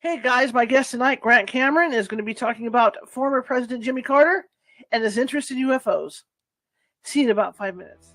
Hey guys, my guest tonight, Grant Cameron, is going to be talking about former President Jimmy Carter and his interest in UFOs. See you in about 5 minutes.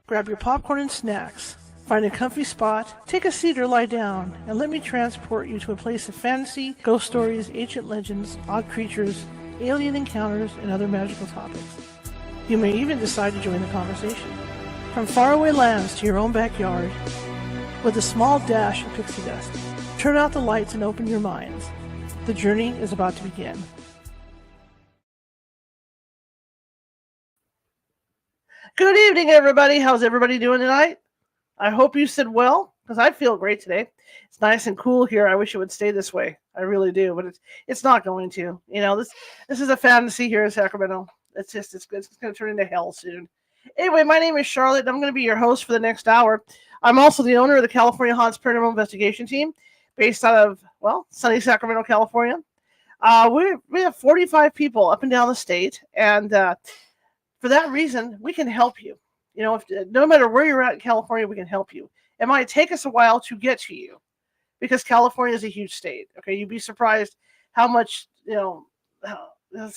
Grab your popcorn and snacks. Find a comfy spot, take a seat or lie down, and let me transport you to a place of fantasy, ghost stories, ancient legends, odd creatures, alien encounters, and other magical topics. You may even decide to join the conversation. From faraway lands to your own backyard, with a small dash of pixie dust. Turn out the lights and open your minds. The journey is about to begin. Good evening, everybody. How's everybody doing tonight? I hope you said well, because I feel great today. It's nice and cool here. I wish it would stay this way. I really do, but it's not going to. You know, this is a fantasy here in Sacramento. It's going to turn into hell soon. Anyway, my name is Charlotte, and I'm going to be your host for the next hour. I'm also the owner of the California Haunts Paranormal Investigation Team, based out of, well, sunny Sacramento, California. We have 45 people up and down the state, and for that reason, we can help you. You know, no matter where you're at in California, we can help you. It might take us a while to get to you, because California is a huge state. Okay, you'd be surprised how much, so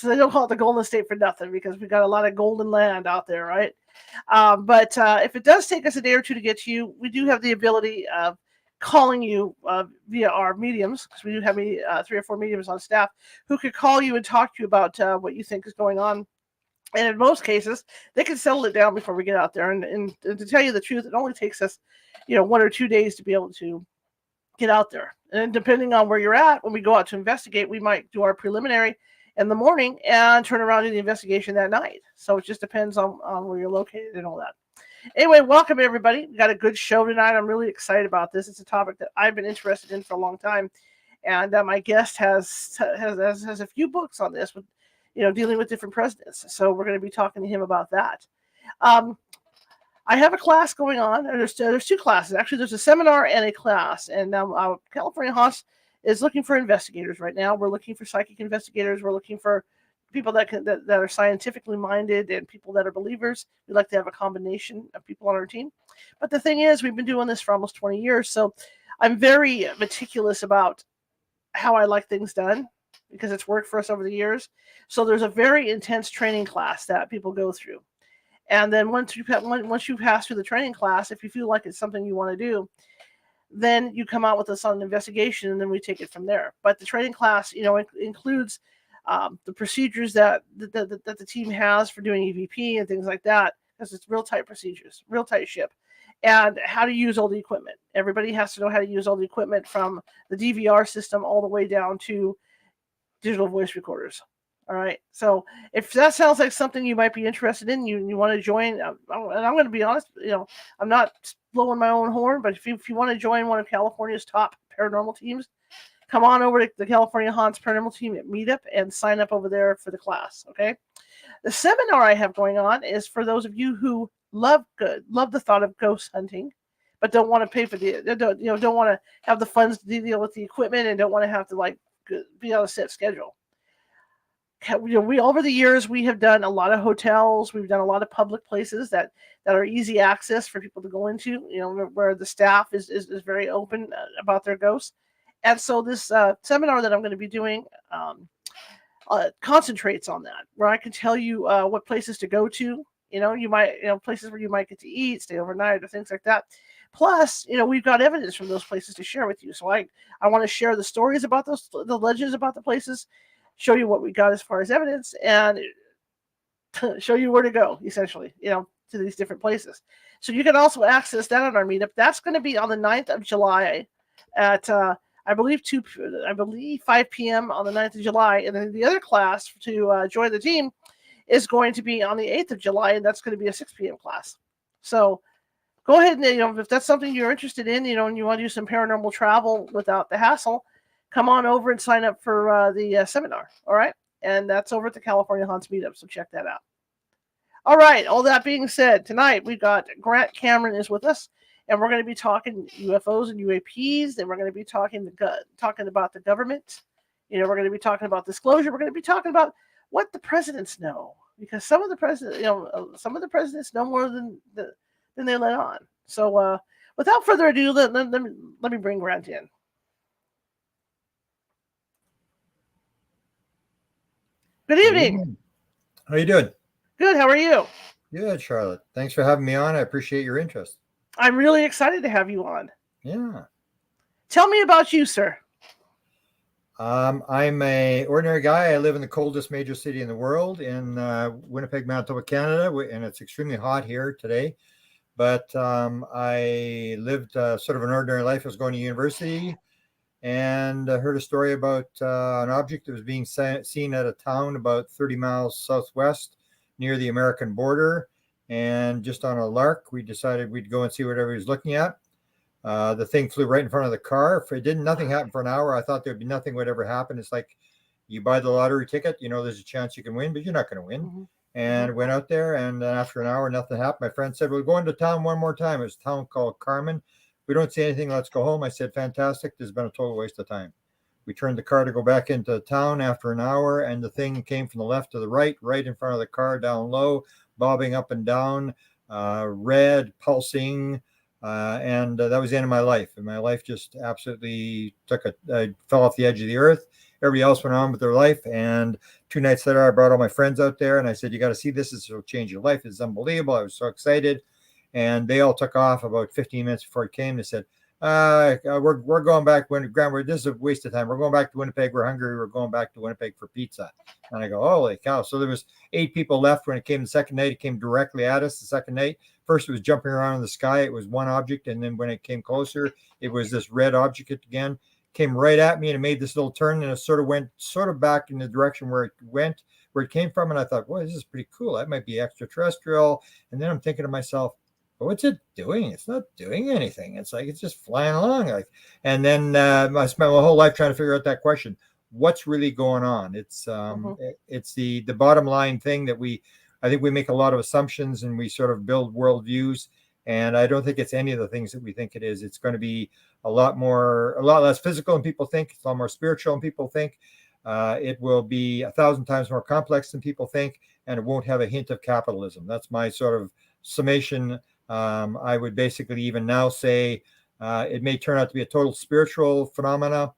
they don't call it the Golden State for nothing, because we got a lot of golden land out there, right? But if it does take us a day or two to get to you, we do have the ability of calling you via our mediums, because we do have 3 or 4 mediums on staff who could call you and talk to you about what you think is going on. And in most cases, they can settle it down before we get out there. And to tell you the truth, it only takes us, 1 or 2 days to be able to get out there. And depending on where you're at, when we go out to investigate, we might do our preliminary in the morning and turn around to the investigation that night. So it just depends on where you're located and all that. Anyway, welcome everybody. We got a good show tonight. I'm really excited about this. It's a topic that I've been interested in for a long time, and my guest has a few books on this, with dealing with different presidents. So we're going to be talking to him about that. I have a class going on. There's 2 classes actually. There's a seminar and a class, and now California Haunts is looking for investigators right now. We're looking for psychic investigators. We're looking for people that are scientifically minded and people that are believers. We like to have a combination of people on our team. But the thing is, we've been doing this for almost 20 years, so I'm very meticulous about how I like things done, because it's worked for us over the years. So there's a very intense training class that people go through. And then once you pass through the training class, if you feel like it's something you want to do, then you come out with us on an investigation, and then we take it from there. But the training class, includes the procedures that the team has for doing EVP and things like that, because it's real tight procedures, real tight ship, and how to use all the equipment. Everybody has to know how to use all the equipment, from the DVR system all the way down to digital voice recorders. All right. So if that sounds like something you might be interested in, you want to join, and I'm going to be honest, I'm not blowing my own horn, but if you want to join one of California's top paranormal teams, come on over to the California Haunts Paranormal Team at Meetup and sign up over there for the class. Okay. The seminar I have going on is for those of you who love the thought of ghost hunting, but don't want to pay for don't want to have the funds to deal with the equipment, and don't want to have to be on a set schedule. We over the years, we have done a lot of hotels. We've done a lot of public places that are easy access for people to go into, where the staff is very open about their ghosts. And so this seminar that I'm going to be doing concentrates on that, where I can tell you what places to go to. You might, places where you might get to eat, stay overnight, or things like that. Plus, we've got evidence from those places to share with you. So I want to share the stories about the legends about the places, show you what we got as far as evidence, and show you where to go, essentially, to these different places. So you can also access that on our meetup. That's going to be on the 9th of July at, I believe 5 p.m. on the 9th of July. And then the other class to join the team is going to be on the 8th of July, and that's going to be a 6 p.m. class. So go ahead and, if that's something you're interested in, and you want to do some paranormal travel without the hassle, come on over and sign up for the seminar. All right. And that's over at the California Haunts Meetup. So check that out. All right. All that being said, tonight we've got Grant Carman is with us, and we're going to be talking UFOs and UAPs. Then we're going to be talking about the government. We're going to be talking about disclosure. We're going to be talking about what the presidents know, because some of the presidents know more than they let on. So without further ado, let me bring Grant in. Good evening. How are you doing? Good. How are you? Good, Charlotte. Thanks for having me on. I appreciate your interest. I'm really excited to have you on. Yeah. Tell me about you, sir. I'm an ordinary guy. I live in the coldest major city in the world, in Winnipeg, Manitoba, Canada, and it's extremely hot here today. But I lived sort of an ordinary life. I was going to university and heard a story about an object that was being seen at a town about 30 miles southwest near the American border. And just on a lark, we decided we'd go and see whatever he was looking at. The thing flew right in front of the car. If it didn't, nothing happened for an hour. I thought there'd be nothing would ever happen. It's like you buy the lottery ticket, you know there's a chance you can win, but you're not going to win. Mhm. And went out there, and then after an hour, nothing happened. My friend said, "We're going to town one more time." It was a town called Carman. We don't see anything. Let's go home. I said, "Fantastic. This has been a total waste of time." We turned the car to go back into town after an hour, and the thing came from the left to the right, right in front of the car, down low, bobbing up and down, red, pulsing. And that was the end of my life. And my life just absolutely I fell off the edge of the earth. Everybody else went on with their life. And 2 nights later, I brought all my friends out there and I said, "You got to see this. This will change your life. It's unbelievable." I was so excited. And they all took off about 15 minutes before it came. They said, we're going back. This is a waste of time. We're going back to Winnipeg. We're hungry. We're going back to Winnipeg for pizza. And I go, holy cow. So there was 8 people left when it came the second night. It came directly at us the second night. First, it was jumping around in the sky. It was one object. And then when it came closer, it was this red object again. Came right at me and it made this little turn and it sort of went back in the direction where it came from. And I thought, boy, this is pretty cool. That might be extraterrestrial. And then I'm thinking to myself, what's it doing? It's not doing anything. It's like it's just flying along. And then I spent my whole life trying to figure out that question: what's really going on? It's the bottom line thing that I think we make a lot of assumptions and we sort of build worldviews. And I don't think it's any of the things that we think it is. It's going to be a lot less physical than people think. It's a lot more spiritual than people think. It will be 1,000 times more complex than people think, and it won't have a hint of capitalism. That's my sort of summation. I would basically even now say it may turn out to be a total spiritual phenomena.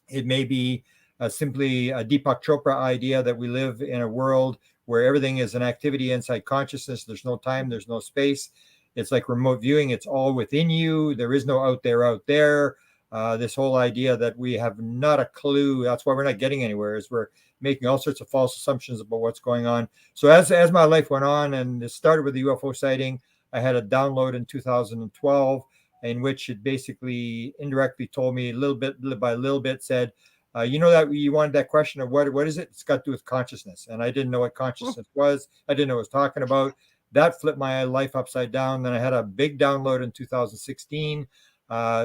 It may be simply a Deepak Chopra idea that we live in a world where everything is an activity inside consciousness. There's no time, there's no space. It's like remote viewing. It's all within you. There is no out there. This whole idea that we have not a clue. That's why we're not getting anywhere, is we're making all sorts of false assumptions about what's going on. So as my life went on, and it started with the UFO sighting, I had a download in 2012 in which it basically indirectly told me little by little bit, said, you know that you wanted that question of what is it? It's got to do with consciousness. And I didn't know what consciousness was. I didn't know what it was talking about. That flipped my life upside down. Then I had a big download in 2016,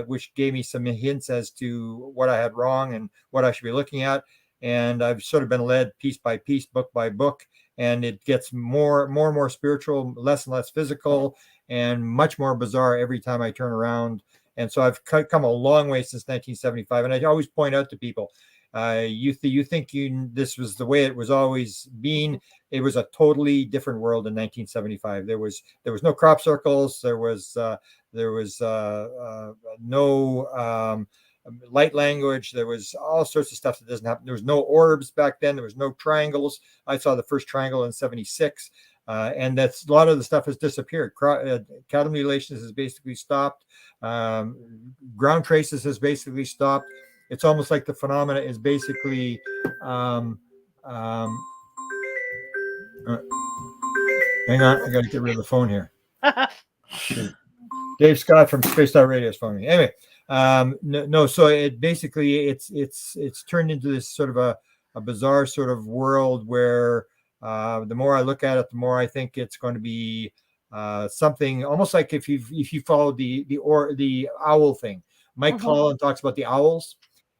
which gave me some hints as to what I had wrong and what I should be looking at. And I've sort of been led piece by piece, book by book, and it gets more and more spiritual, less and less physical, and much more bizarre every time I turn around. And so I've come a long way since 1975. And I always point out to people, you think this was the way it was always been. It was a totally different world in 1975. There was no crop circles. There was no light language. There was all sorts of stuff that doesn't happen. There was no orbs back then. There was no triangles. I saw the first triangle in 76. And that's a lot of the stuff has disappeared. Cattle mutilations has basically stopped. Ground traces has basically stopped. It's almost like the phenomena is basically hang on, I got to get rid of the phone here. Dave Scott from Space Star Radio is phoning me. Anyway, no. So it basically it's turned into this sort of a bizarre sort of world where the more I look at it, the more I think it's going to be something almost like if you follow the owl thing. Mike Collin talks about the owls.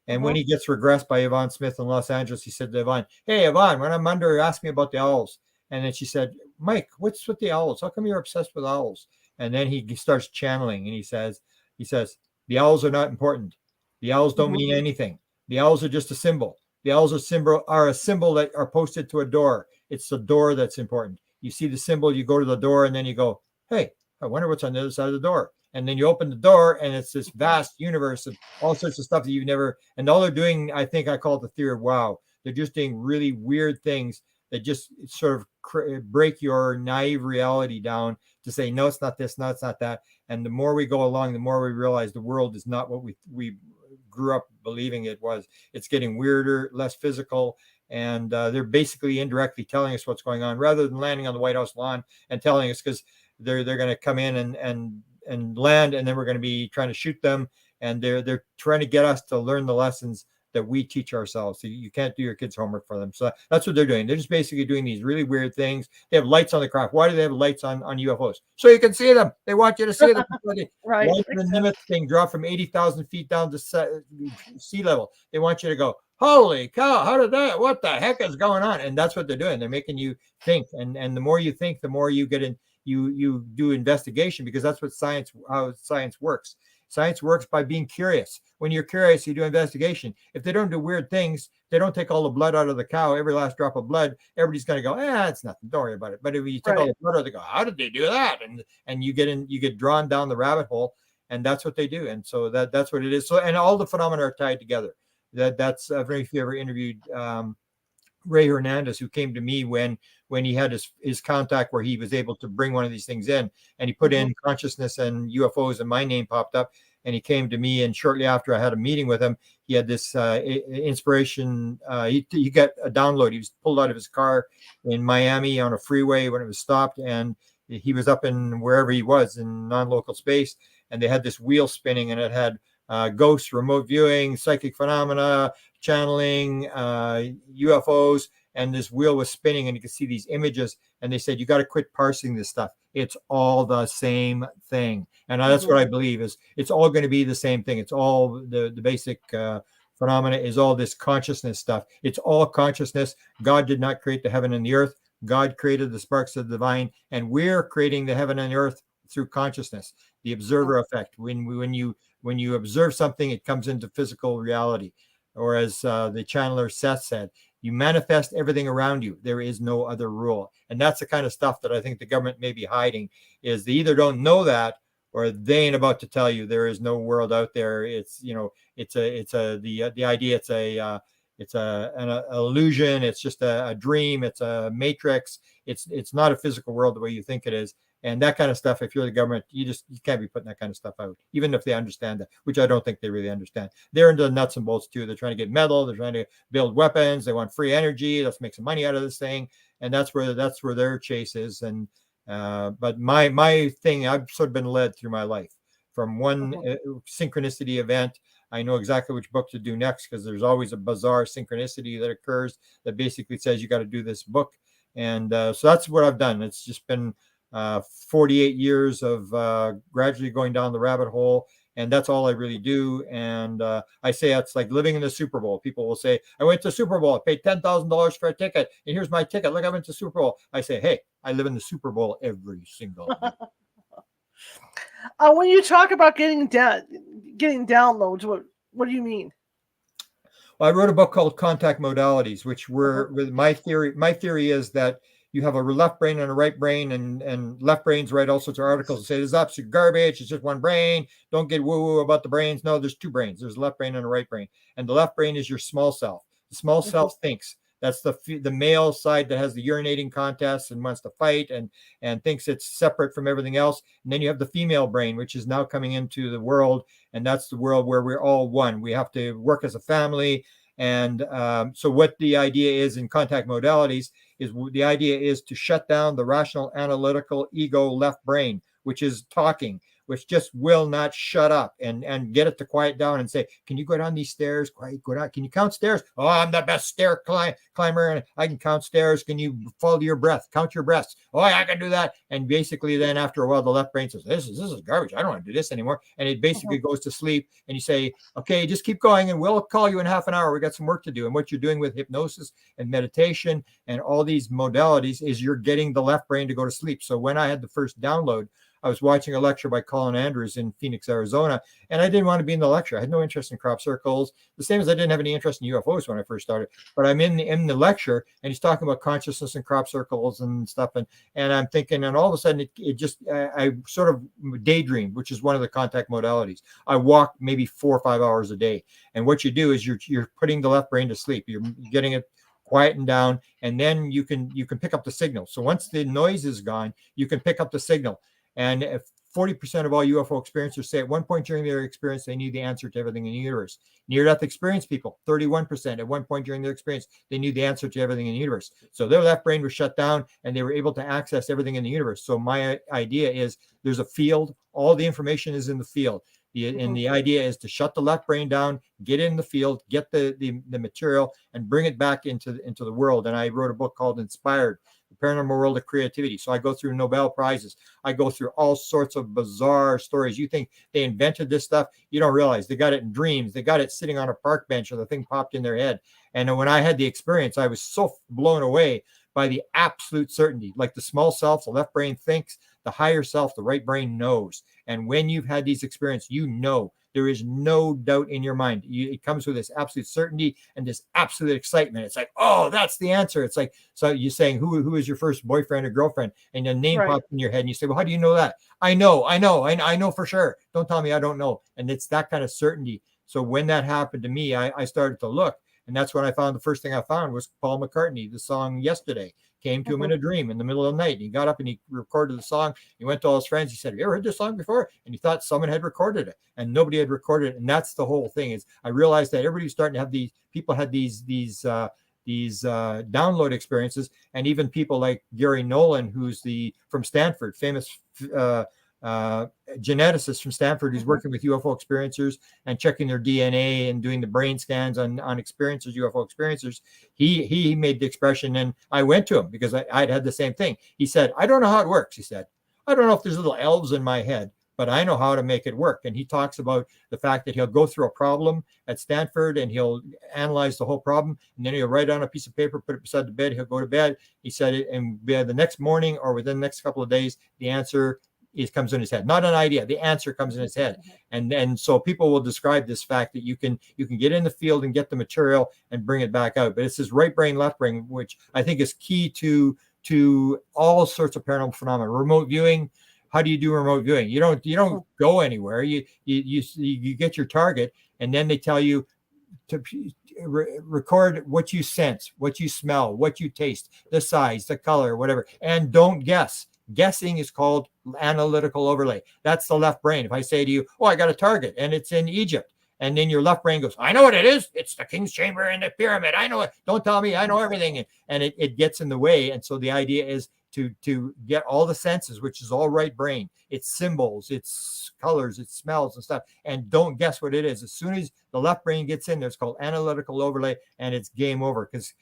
And when he gets regressed by Yvonne Smith in Los Angeles, he said to Yvonne, "Hey, Yvonne, when I'm under, ask me about the owls." And then she said, "Mike, what's with the owls? How come you're obsessed with owls?" And then he starts channeling and he says, "The owls are not important. The owls don't mean anything. The owls are just a symbol. The owls are a symbol that are posted to a door. It's the door that's important. You see the symbol, you go to the door, and then you go, hey, I wonder what's on the other side of the door." And then you open the door, and it's this vast universe of all sorts of stuff that you've never. And all they're doing, I think I call it the theory of wow. They're just doing really weird things that just sort of break your naive reality down to say, no, it's not this, no, it's not that. And the more we go along, the more we realize the world is not what we grew up believing it was. It's getting weirder, less physical. And they're basically indirectly telling us what's going on rather than landing on the White House lawn and telling us, because they're going to come in and land, and then we're going to be trying to shoot them. And they're trying to get us to learn the lessons that we teach ourselves. So you can't do your kids' homework for them. So that's what they're doing. They're just basically doing these really weird things. They have lights on the craft. Why do they have lights on UFOs? So you can see them. They want you to see them. Right. Why did the Nimitz thing drop from 80,000 feet down to sea level? They want you to go, holy cow, how did that? What the heck is going on? And that's what they're doing. They're making you think. And the more you think, the more you get in, you do investigation, because that's what how science works. Science works by being curious. When you're curious, you do investigation. If they don't do weird things, they don't take all the blood out of the cow, every last drop of blood, everybody's going to go, it's nothing, don't worry about it. But if you take all the blood out, they go, how did they do that? And you get drawn down the rabbit hole, and that's what they do. And so that's what it is. So, and all the phenomena are tied together. That's if you ever interviewed Ray Hernandez, who came to me when he had his contact where he was able to bring one of these things in, and he put in consciousness and UFOs, and my name popped up, and he came to me, and shortly after I had a meeting with him, he had this inspiration. He got a download. He was pulled out of his car in Miami on a freeway when it was stopped, and he was up in wherever he was in non-local space, and they had this wheel spinning, and it had ghosts, remote viewing, psychic phenomena, channeling, UFOs, and this wheel was spinning, and you could see these images, and they said, you got to quit parsing this stuff. It's all the same thing. And that's what I believe is it's all going to be the same thing. It's all the basic phenomena is all this consciousness stuff. It's all consciousness. God did not create the heaven and the earth. God created the sparks of the divine, and we're creating the heaven and the earth through consciousness, the observer effect. When you observe something, it comes into physical reality. Or as the channeler Seth said, you manifest everything around you. There is no other rule. And that's the kind of stuff that I think the government may be hiding, is they either don't know that, or they ain't about to tell you there is no world out there. It's, the idea, it's an illusion. It's just a dream. It's a matrix. It's not a physical world the way you think it is. And that kind of stuff, if you're the government, you can't be putting that kind of stuff out, even if they understand that, which I don't think they really understand. They're into the nuts and bolts too. They're trying to get metal. They're trying to build weapons. They want free energy. Let's make some money out of this thing. And that's where their chase is. And but my thing, I've sort of been led through my life from one synchronicity event. I know exactly which book to do next, because there's always a bizarre synchronicity that occurs that basically says you got to do this book. And so that's what I've done. It's just been 48 years of gradually going down the rabbit hole, and that's all I really do. And I say it's like living in the Super Bowl. People will say, I went to Super Bowl, I paid $10,000 for a ticket, and here's my ticket. Look, I went to Super Bowl. I say, hey, I live in the Super Bowl every single day. When you talk about getting downloads, what do you mean? Well, I wrote a book called Contact Modalities, which were with my theory. My theory is that you have a left brain and a right brain, and left brains write all sorts of articles and say this is absolute garbage. It's just one brain. Don't get woo-woo about the brains. No, there's two brains. There's a left brain and a right brain. And the left brain is your small self. The small self thinks. That's the male side that has the urinating contests and wants to fight and thinks it's separate from everything else. And then you have the female brain, which is now coming into the world. And that's the world where we're all one. We have to work as a family. And so what the idea is in Contact Modalities is the idea is to shut down the rational, analytical, ego left brain, which is talking, which just will not shut up, and get it to quiet down and say, can you go down these stairs? Go down. Can you count stairs? Oh, I'm the best stair climber, and I can count stairs. Can you follow your breath? Count your breaths. Oh, I can do that. And basically then after a while, the left brain says, this is garbage. I don't want to do this anymore. And it basically goes to sleep, and you say, okay, just keep going, and we'll call you in half an hour. We got some work to do. And what you're doing with hypnosis and meditation and all these modalities is you're getting the left brain to go to sleep. So when I had the first download, I was watching a lecture by Colin Andrews in Phoenix, Arizona, and I didn't want to be in the lecture. I had no interest in crop circles, the same as I didn't have any interest in UFOs when I first started. But I'm in the lecture, and he's talking about consciousness and crop circles and stuff, and I'm thinking, and all of a sudden it just I sort of daydreamed, which is one of the contact modalities. I walk maybe 4 or 5 hours a day, and what you do is you're putting the left brain to sleep. You're getting it quietened down, and then you can pick up the signal. So once the noise is gone, you can pick up the signal. And 40% of all UFO experiencers say at one point during their experience, they knew the answer to everything in the universe. Near-death experience people, 31% at one point during their experience, they knew the answer to everything in the universe. So their left brain was shut down and they were able to access everything in the universe. So my idea is there's a field, all the information is in the field. And the idea is to shut the left brain down, get in the field, get the material, and bring it back into the world. And I wrote a book called Inspired, The Paranormal World of Creativity. So I go through Nobel Prizes. I go through all sorts of bizarre stories. You think they invented this stuff? You don't realize they got it in dreams. They got it sitting on a park bench, or the thing popped in their head. And when I had the experience, I was so blown away by the absolute certainty. Like the small self, the left brain thinks, the higher self, the right brain knows. And when you've had these experiences, you know, there is no doubt in your mind. It comes with this absolute certainty and this absolute excitement. It's like, oh, that's the answer. It's like, so you're saying, who is your first boyfriend or girlfriend? And the name pops in your head and you say, well, how do you know that? I know for sure. Don't tell me I don't know. And it's that kind of certainty. So when that happened to me, I started to look. And that's when I found the first thing I found was Paul McCartney, the song Yesterday. Came to him in a dream in the middle of the night. And he got up and he recorded the song. He went to all his friends. He said, have you ever heard this song before? And he thought someone had recorded it, and nobody had recorded it. And that's the whole thing. Is I realized that everybody's starting to have people had these download experiences, and even people like Gary Nolan, who's from Stanford, famous geneticist from Stanford, who's working with UFO experiencers and checking their DNA and doing the brain scans on experiencers, UFO experiencers. He made the expression, and I went to him because I'd had the same thing. He said, I don't know how it works. He said, I don't know if there's little elves in my head, but I know how to make it work. And he talks about the fact that he'll go through a problem at Stanford and he'll analyze the whole problem. And then he'll write on a piece of paper, put it beside the bed. He'll go to bed. He said it, and the next morning or within the next couple of days, the answer comes in his head. Not an idea. The answer comes in his head. And so people will describe this fact that you can get in the field and get the material and bring it back out. But it's this right brain, left brain, which I think is key to all sorts of paranormal phenomena. Remote viewing. How do you do remote viewing? You don't go anywhere. You get your target, and then they tell you to record what you sense, what you smell, what you taste, the size, the color, whatever, and don't guess. Guessing is called analytical overlay. That's the left brain. If I say to you, oh, I got a target and it's in Egypt, and then your left brain goes, I know what it is. It's the king's chamber and the pyramid. I know it. Don't tell me. I know everything. And it gets in the way. And so the idea is to get all the senses, which is all right brain. It's symbols, it's colors, it's smells and stuff. And don't guess what it is. As soon as the left brain gets in there, it's called analytical overlay, and it's game over, because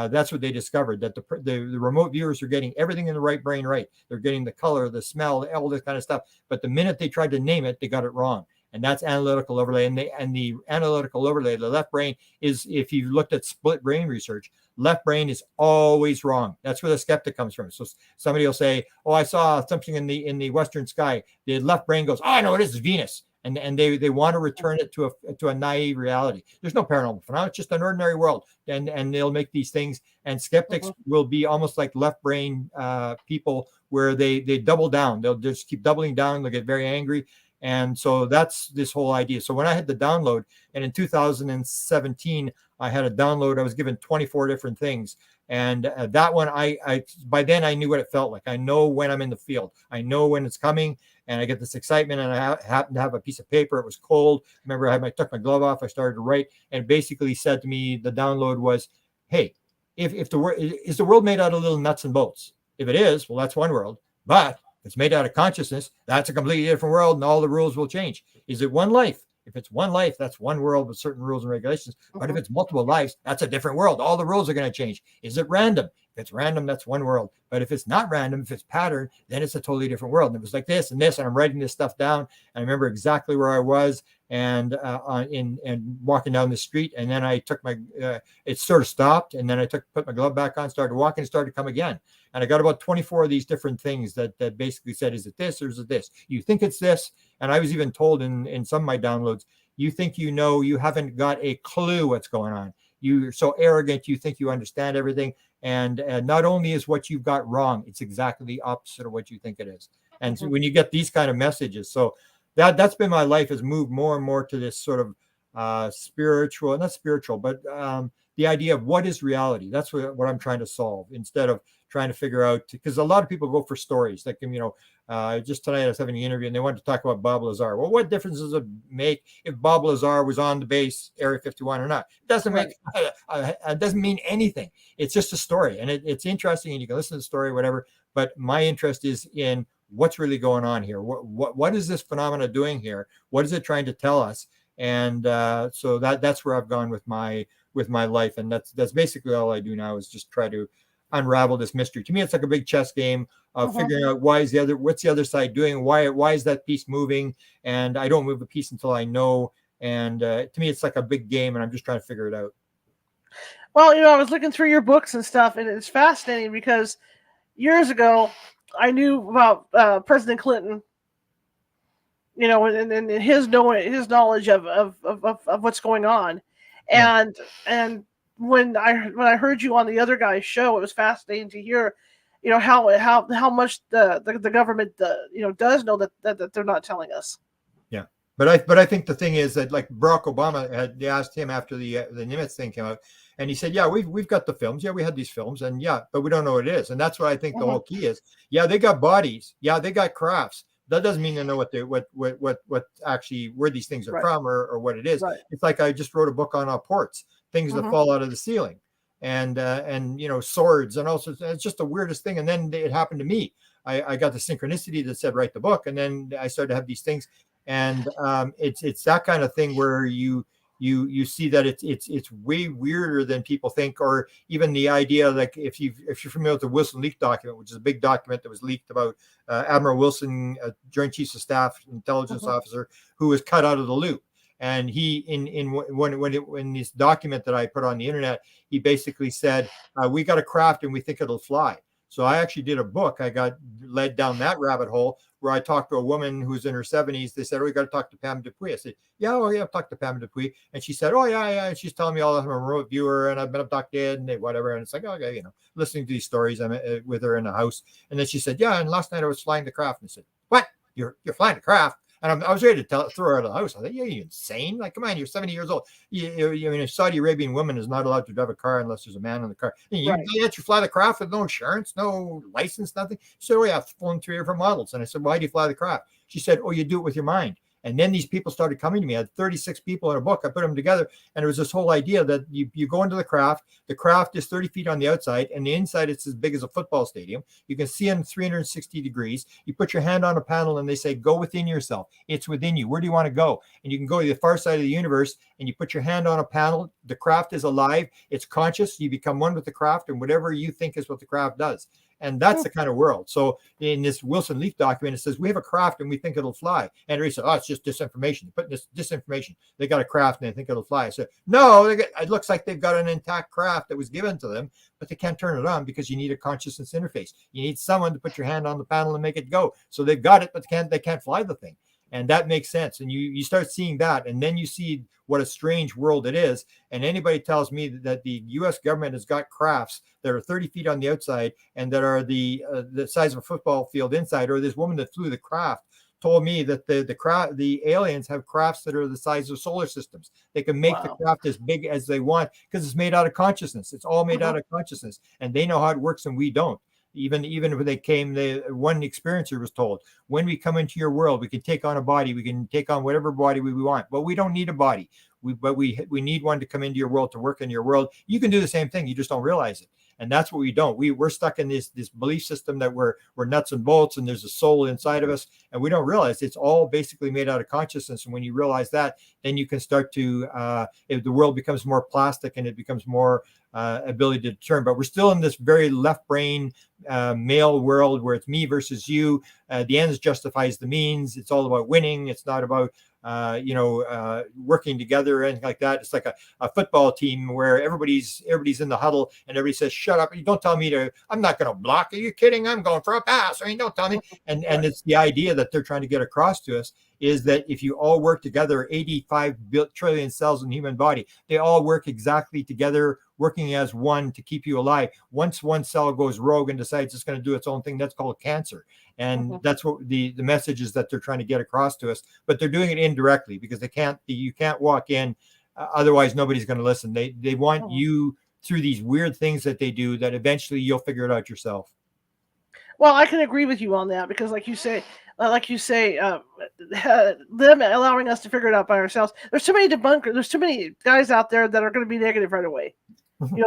that's what they discovered, that the remote viewers are getting everything in the right brain right. They're getting the color, the smell, all this kind of stuff. But the minute they tried to name it, they got it wrong. And that's analytical overlay. And the analytical overlay, the left brain is, if you've looked at split brain research, left brain is always wrong. That's where the skeptic comes from. So somebody will say, oh, I saw something in the western sky. The left brain goes, oh, I know it is Venus. And they want to return it to a naive reality. There's no paranormal phenomenon. It's just an ordinary world. And they'll make these things. And skeptics will be almost like left brain people, where they double down. They'll just keep doubling down. They'll get very angry. And so that's this whole idea. So when I had the download, and in 2017, I had a download, I was given 24 different things. And that one, I by then I knew what it felt like. I know when I'm in the field. I know when it's coming, and I get this excitement. And I happened to have a piece of paper. It was cold. Remember, I took my glove off. I started to write, and basically said to me, the download was, hey, if the world is the world made out of little nuts and bolts? If it is, well, that's one world. But if it's made out of consciousness, that's a completely different world, and all the rules will change. Is it one life? If it's one life, that's one world with certain rules and regulations. But if it's multiple lives, that's a different world. All the rules are going to change. Is it random? If it's random, that's one world. But if it's not random, if it's pattern, then it's a totally different world. And it was like this and this, and I'm writing this stuff down. And I remember exactly where I was, and walking down the street. And then I took my, it sort of stopped, and then I put my glove back on, started walking, and started to come again. And I got about 24 of these different things that basically said, is it this or is it this? You think it's this. And I was even told in some of my downloads, you think you know, you haven't got a clue what's going on. You're so arrogant, you think you understand everything. And not only is what you've got wrong, it's exactly the opposite of what you think it is. And so when you get these kind of messages, so that's been my life, has moved more and more to this sort of spiritual, not spiritual, but the idea of what is reality. That's what I'm trying to solve, instead of trying to figure out, because a lot of people go for stories. Like, just tonight I was having an interview and they wanted to talk about Bob Lazar. Well, what difference does it make if Bob Lazar was on the base Area 51 or not? It doesn't make, it doesn't mean anything. It's just a story, and it's interesting, and you can listen to the story, whatever. But my interest is in what's really going on here. What is this phenomena doing here? What is it trying to tell us? And so that's where I've gone with my life, and that's basically all I do now, is just try to unravel this mystery. To me, it's like a big chess game of figuring out what's the other side doing, why is that piece moving, and I don't move the piece until I know. And to me, it's like a big game, and I'm just trying to figure it out. Well, I was looking through your books and stuff, and it's fascinating because years ago I knew about President Clinton, and his knowledge of what's going on, and when I heard you on the other guy's show, it was fascinating to hear, how much the government does know that they're not telling us. Yeah, but I think the thing is that, like, Barack Obama they asked him after the Nimitz thing came out, and he said, yeah, we've got the films, yeah, we had these films, and yeah, but we don't know what it is, and that's what I think the whole key is. Yeah, they got bodies, yeah, they got crafts. That doesn't mean they know what actually, where these things are from or what it is. It's like I just wrote a book on ports, things that fall out of the ceiling, and swords and all sorts. It's just the weirdest thing. And then it happened to me. I got the synchronicity that said write the book, and then I started to have these things, and it's that kind of thing where you see that it's way weirder than people think, or even the idea, like if you're familiar with the Wilson leak document, which is a big document that was leaked about Admiral Wilson, Joint Chiefs of Staff, intelligence officer, who was cut out of the loop. And he, in this document that I put on the internet, he basically said, we got a craft and we think it'll fly. So I actually did a book. I got led down that rabbit hole where I talked to a woman who's in her 70s. They said, oh, we got to talk to Pam Dupuy. I said, yeah, I've talked to Pam Dupuy. And she said, oh, yeah. And she's telling me all that. I'm a remote viewer and I've been abducted and whatever. And it's like, okay, listening to these stories. I'm with her in the house. And then she said, yeah, and last night I was flying the craft. And I said, what? You're flying the craft? And I was ready to throw her out of the house. I thought, yeah, you insane? Like, come on, you're 70 years old. A Saudi Arabian woman is not allowed to drive a car unless there's a man in the car. You let you fly the craft with no insurance, no license, nothing. She said, oh, yeah, I've flown 3 different models. And I said, why do you fly the craft? She said, oh, you do it with your mind. And then these people started coming to me. I had 36 people in a book. I put them together. And it was this whole idea that you go into the craft. The craft is 30 feet on the outside. And the inside, it's as big as a football stadium. You can see in 360 degrees. You put your hand on a panel and they say, go within yourself. It's within you. Where do you want to go? And you can go to the far side of the universe and you put your hand on a panel. The craft is alive. It's conscious. You become one with the craft. And whatever you think is what the craft does. And that's the kind of world. So in this Wilson leak document, it says, we have a craft and we think it'll fly. And everybody said, oh, it's just disinformation. Put this disinformation. They got a craft and they think it'll fly. I said, no, it looks like they've got an intact craft that was given to them, but they can't turn it on because you need a consciousness interface. You need someone to put your hand on the panel and make it go. So they've got it, but they can't fly the thing. And that makes sense. And you start seeing that. And then you see what a strange world it is. And anybody tells me that the U.S. government has got crafts that are 30 feet on the outside and that are the size of a football field inside, or this woman that flew the craft told me that the aliens have crafts that are the size of solar systems. They can make the craft as big as they want because it's made out of consciousness. It's all made out of consciousness. And they know how it works and we don't. Even when they came, one experiencer was told, when we come into your world, we can take on a body. We can take on whatever body we want, but we don't need a body. But we need one to come into your world, to work in your world. You can do the same thing. You just don't realize it. And that's what we don't. We're stuck in this belief system that we're nuts and bolts and there's a soul inside of us. And we don't realize it's all basically made out of consciousness. And when you realize that, then you can start to, if the world becomes more plastic and it becomes more ability to discern. But we're still in this very left brain male world where it's me versus you. The ends justifies the means. It's all about winning. It's not about working together or anything like that. It's like a football team where everybody's in the huddle and everybody says, shut up. You don't tell me I'm not going to block. Are you kidding? I'm going for a pass. I mean, don't tell me. And it's the idea that they're trying to get across to us is that if you all work together, 85 trillion cells in the human body, they all work exactly together, working as one to keep you alive. Once one cell goes rogue and decides it's going to do its own thing, that's called cancer. And that's what the message is that they're trying to get across to us. But they're doing it indirectly because you can't walk in Otherwise, nobody's going to listen. They want you through these weird things that they do that eventually you'll figure it out yourself. Well, I can agree with you on that because, like you say, them allowing us to figure it out by ourselves. There's too many debunkers. There's too many guys out there that are going to be negative right away.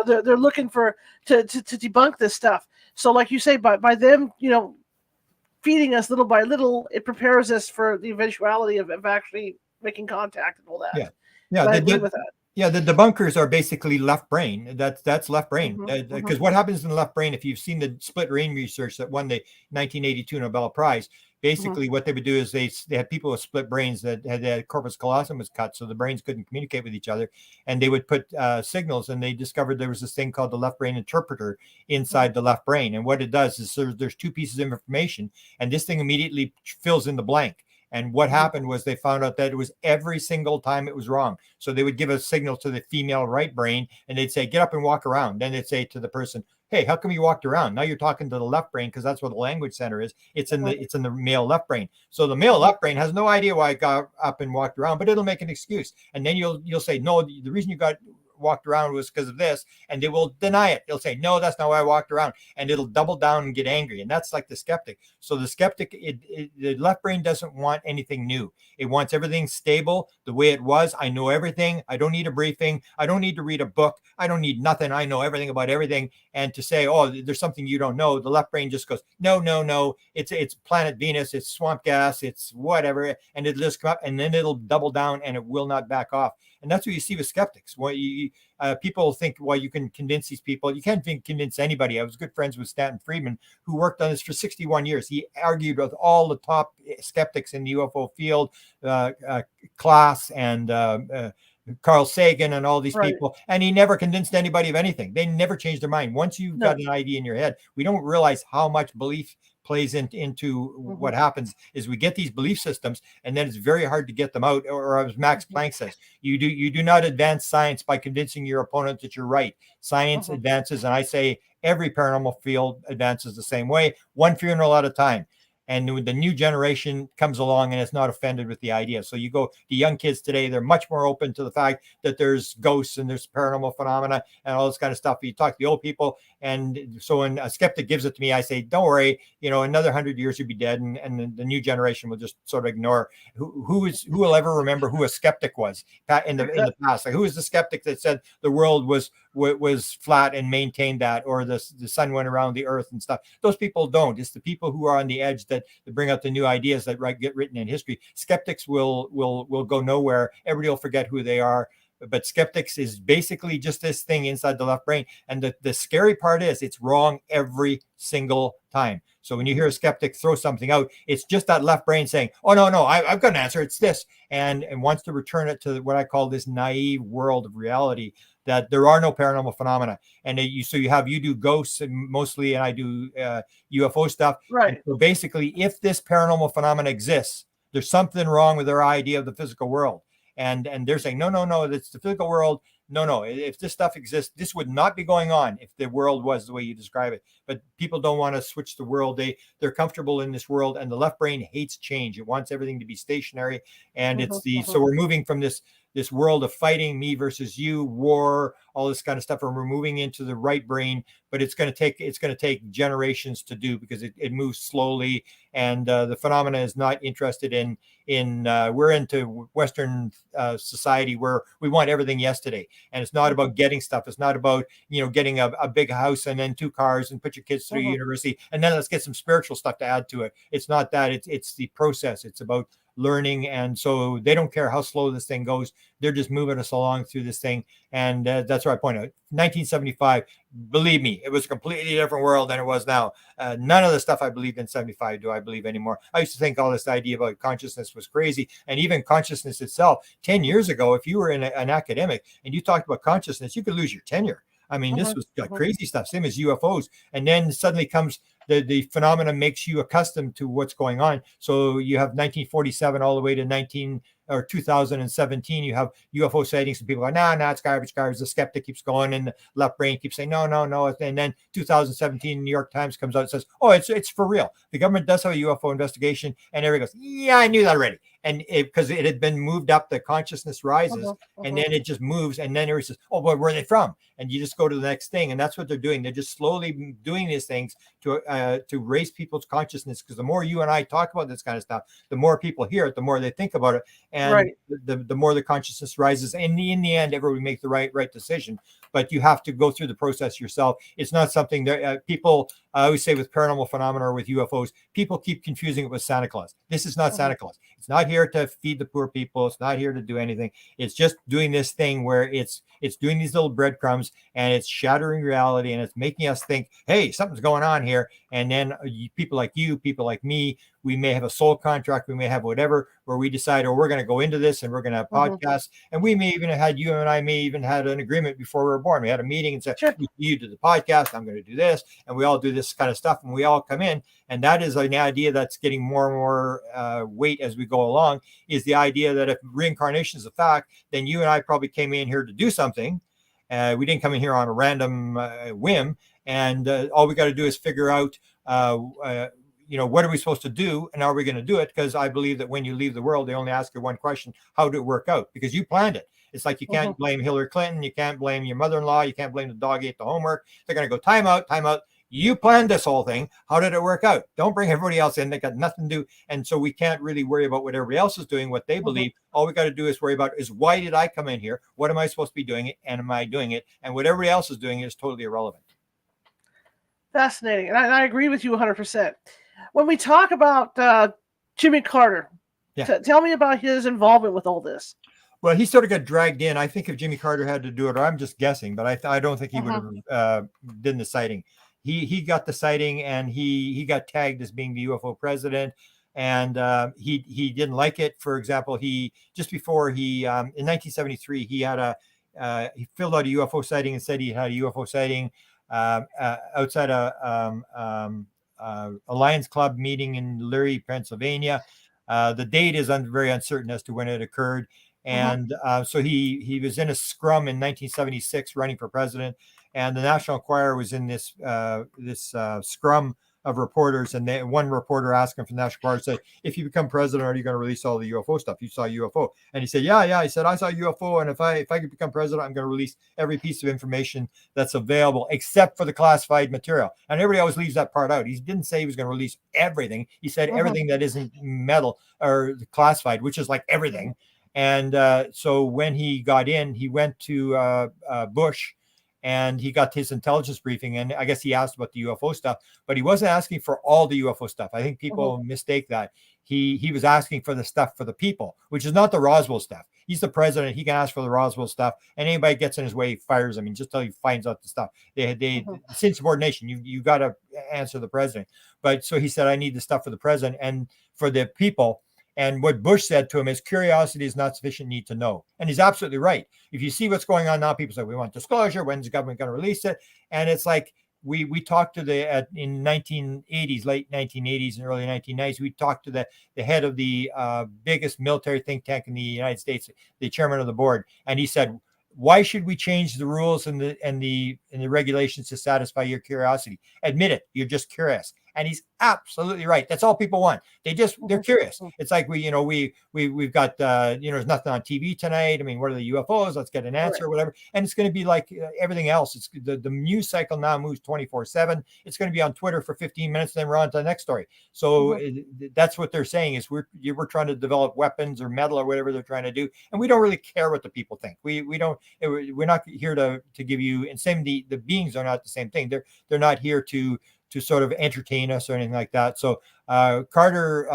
They're looking to debunk this stuff. So, like you say, by them, feeding us little by little, it prepares us for the eventuality of actually making contact and all that. Yeah. I agree with that. Yeah, the debunkers are basically left brain. That's left brain. Because what happens in the left brain, if you've seen the split brain research that won the 1982 Nobel Prize, basically what they would do is they had people with split brains that had their corpus callosum was cut, so the brains couldn't communicate with each other, and they would put signals, and they discovered there was this thing called the left brain interpreter inside the left brain. And what it does is there's two pieces of information, and this thing immediately fills in the blank. And what happened was they found out that it was every single time it was wrong. So they would give a signal to the female right brain, and they'd say, get up and walk around. Then they'd say to the person, hey, how come you walked around? Now you're talking to the left brain because that's where the language center is. It's in the male left brain. So the male left brain has no idea why I got up and walked around, but it'll make an excuse. And then you'll say, no, the reason you got walked around was because of this, and they will deny it. They'll say, no, that's not why I walked around, and it'll double down and get angry. And that's like the skeptic. So the skeptic, the left brain doesn't want anything new. It wants everything stable the way it was. I know everything. I don't need a briefing. I don't need to read a book. I don't need nothing. I know everything about everything. And to say, oh, there's something you don't know, the left brain just goes, no, it's planet Venus, it's swamp gas, it's whatever, and it'll just come up, and then it'll double down, and it will not back off. And that's what you see with skeptics. People think, well, you can convince these people. You can't convince anybody. I was good friends with Stanton Friedman, who worked on this for 61 years. He argued with all the top skeptics in the UFO field, Klaas and Carl Sagan and all these people, and he never convinced anybody of anything. They never changed their mind. Once you've got an idea in your head, we don't realize how much belief plays into what happens is we get these belief systems, and then it's very hard to get them out. Or as Max Planck says, you do not advance science by convincing your opponent that you're right. Science advances, and I say every paranormal field advances the same way, one funeral at a time. And the new generation comes along and is not offended with the idea. So you go, the young kids today, they're much more open to the fact that there's ghosts and there's paranormal phenomena and all this kind of stuff. You talk to the old people. And so when a skeptic gives it to me, I say, don't worry, another 100 years you'll be dead. And the new generation will just sort of ignore who will ever remember who a skeptic was in the past. Like, who is the skeptic that said the world was flat and maintained that, or the sun went around the earth and stuff? Those people don't. It's the people who are on the edge that bring out the new ideas that get written in history. Skeptics will go nowhere. Everybody will forget who they are. But skeptics is basically just this thing inside the left brain. And the scary part is it's wrong every single time. So when you hear a skeptic throw something out, it's just that left brain saying, oh, no, I've got an answer. It's this. And wants to return it to what I call this naive world of reality, that there are no paranormal phenomena. And you do ghosts and mostly, and I do UFO stuff. Right. And so basically, if this paranormal phenomena exists, there's something wrong with their idea of the physical world. And they're saying, no, it's the physical world. No, if this stuff exists, this would not be going on if the world was the way you describe it. But people don't want to switch the world. They're comfortable in this world, and the left brain hates change. It wants everything to be stationary. And so we're moving from this world of fighting, me versus you, war, all this kind of stuff, and we're moving into the right brain. But it's going to take generations to do, because it moves slowly, and the phenomena is not interested in we're into Western society where we want everything yesterday, and it's not about getting stuff. It's not about getting a big house and then 2 cars and put your kids through university and then let's get some spiritual stuff to add to it. It's not that. It's the process. It's about learning. And so they don't care how slow this thing goes. They're just moving us along through this thing. And that's what I point out. 1975, believe me, it was a completely different world than it was now. None of the stuff I believed in 75 do I believe anymore. I used to think all this idea about consciousness was crazy. And even consciousness itself, 10 years ago, if you were an academic and you talked about consciousness, you could lose your tenure. I mean, this was crazy stuff, same as UFOs. And then suddenly comes the phenomena makes you accustomed to what's going on. So you have 1947 all the way to 2017, you have UFO sightings, and people go, nah, it's garbage. The skeptic keeps going, and the left brain keeps saying, no. And then 2017, New York Times comes out and says, oh, it's for real. The government does have a UFO investigation, and everybody goes, yeah, I knew that already. and because it had been moved up, the consciousness rises, and then it just moves, and then it says, oh, well, where are they from? And you just go to the next thing, and that's what they're doing. They're just slowly doing these things to raise people's consciousness, because the more you and I talk about this kind of stuff, the more people hear it, the more they think about it, and the more the consciousness rises. And in the end, everybody makes the right decision. But you have to go through the process yourself. It's not something that people, I always say with paranormal phenomena or with UFOs, people keep confusing it with Santa Claus. This is not Santa Claus. It's not here to feed the poor people. It's not here to do anything. It's just doing this thing where it's doing these little breadcrumbs, and it's shattering reality, and it's making us think, hey, something's going on here. And then people like you, people like me, we may have a soul contract, we may have whatever, where we decide, oh, we're going to go into this and we're going to have podcasts. And we may even have had, you and I may even had an agreement before we were born. We had a meeting and said, you do the podcast, I'm going to do this. And we all do this kind of stuff, and we all come in. And that is an idea that's getting more and more weight as we go along, is the idea that if reincarnation is a fact, then you and I probably came in here to do something. We didn't come in here on a random whim. And all we got to do is figure out, what are we supposed to do, and are we going to do it? Because I believe that when you leave the world, they only ask you one question: how did it work out? Because you planned it. It's like you can't blame Hillary Clinton, you can't blame your mother-in-law, you can't blame the dog ate the homework. They're going to go time out. You planned this whole thing. How did it work out? Don't bring everybody else in. They got nothing to do. And so we can't really worry about what everybody else is doing, what they believe. All we got to do is worry about is, why did I come in here? What am I supposed to be doing it? And am I doing it? And what everybody else is doing is totally irrelevant. Fascinating. And I agree with you 100%. When we talk about Jimmy Carter, tell me about his involvement with all this. Well, he sort of got dragged in. I think if Jimmy Carter had to do it, or I'm just guessing, but I don't think he would have done the sighting. He got the sighting, and he got tagged as being the UFO president, and he didn't like it. For example, just before in 1973, he filled out a UFO sighting and said he had a UFO sighting outside a Lions Club meeting in Leary, Pennsylvania. The date is very uncertain as to when it occurred. And so he was in a scrum in 1976 running for president, and the National Enquirer was in this scrum of reporters, and one reporter asked him from the National Enquirer, said, if you become president, are you going to release all the UFO stuff? You saw UFO. And he said, yeah. He said, I saw UFO, and if I could become president, I'm going to release every piece of information that's available except for the classified material. And everybody always leaves that part out. He didn't say he was going to release everything. He said everything that isn't metal or classified, which is like everything. And so when he got in, he went to Bush, and he got his intelligence briefing. And I guess he asked about the UFO stuff, but he wasn't asking for all the UFO stuff. I think people mistake that. He was asking for the stuff for the people, which is not the Roswell stuff. He's the president. He can ask for the Roswell stuff, and anybody gets in his way, he fires him, and just till he finds out the stuff. It's insubordination. You got to answer the president. But so he said, I need the stuff for the president and for the people. And what Bush said to him is, curiosity is not sufficient need to know. And he's absolutely right. If you see what's going on now, people say, we want disclosure. When's the government going to release it? And it's like, we talked to in 1980s, late 1980s and early 1990s, we talked to the head of the biggest military think tank in the United States, the chairman of the board. And he said, why should we change the rules and the regulations to satisfy your curiosity? Admit it. You're just curious. And he's absolutely right. That's all people want. They're curious. It's like we've got, there's nothing on TV tonight. I mean, what are the UFOs? Let's get an answer or whatever. And it's going to be like everything else. It's the news cycle now moves 24/7. It's going to be on Twitter for 15 minutes. Then we're on to the next story. So that's what they're saying is we're trying to develop weapons or metal or whatever they're trying to do. And we don't really care what the people think. We're not here to give you, and same, the beings are not the same thing. They're not here to sort of entertain us or anything like that. So Carter,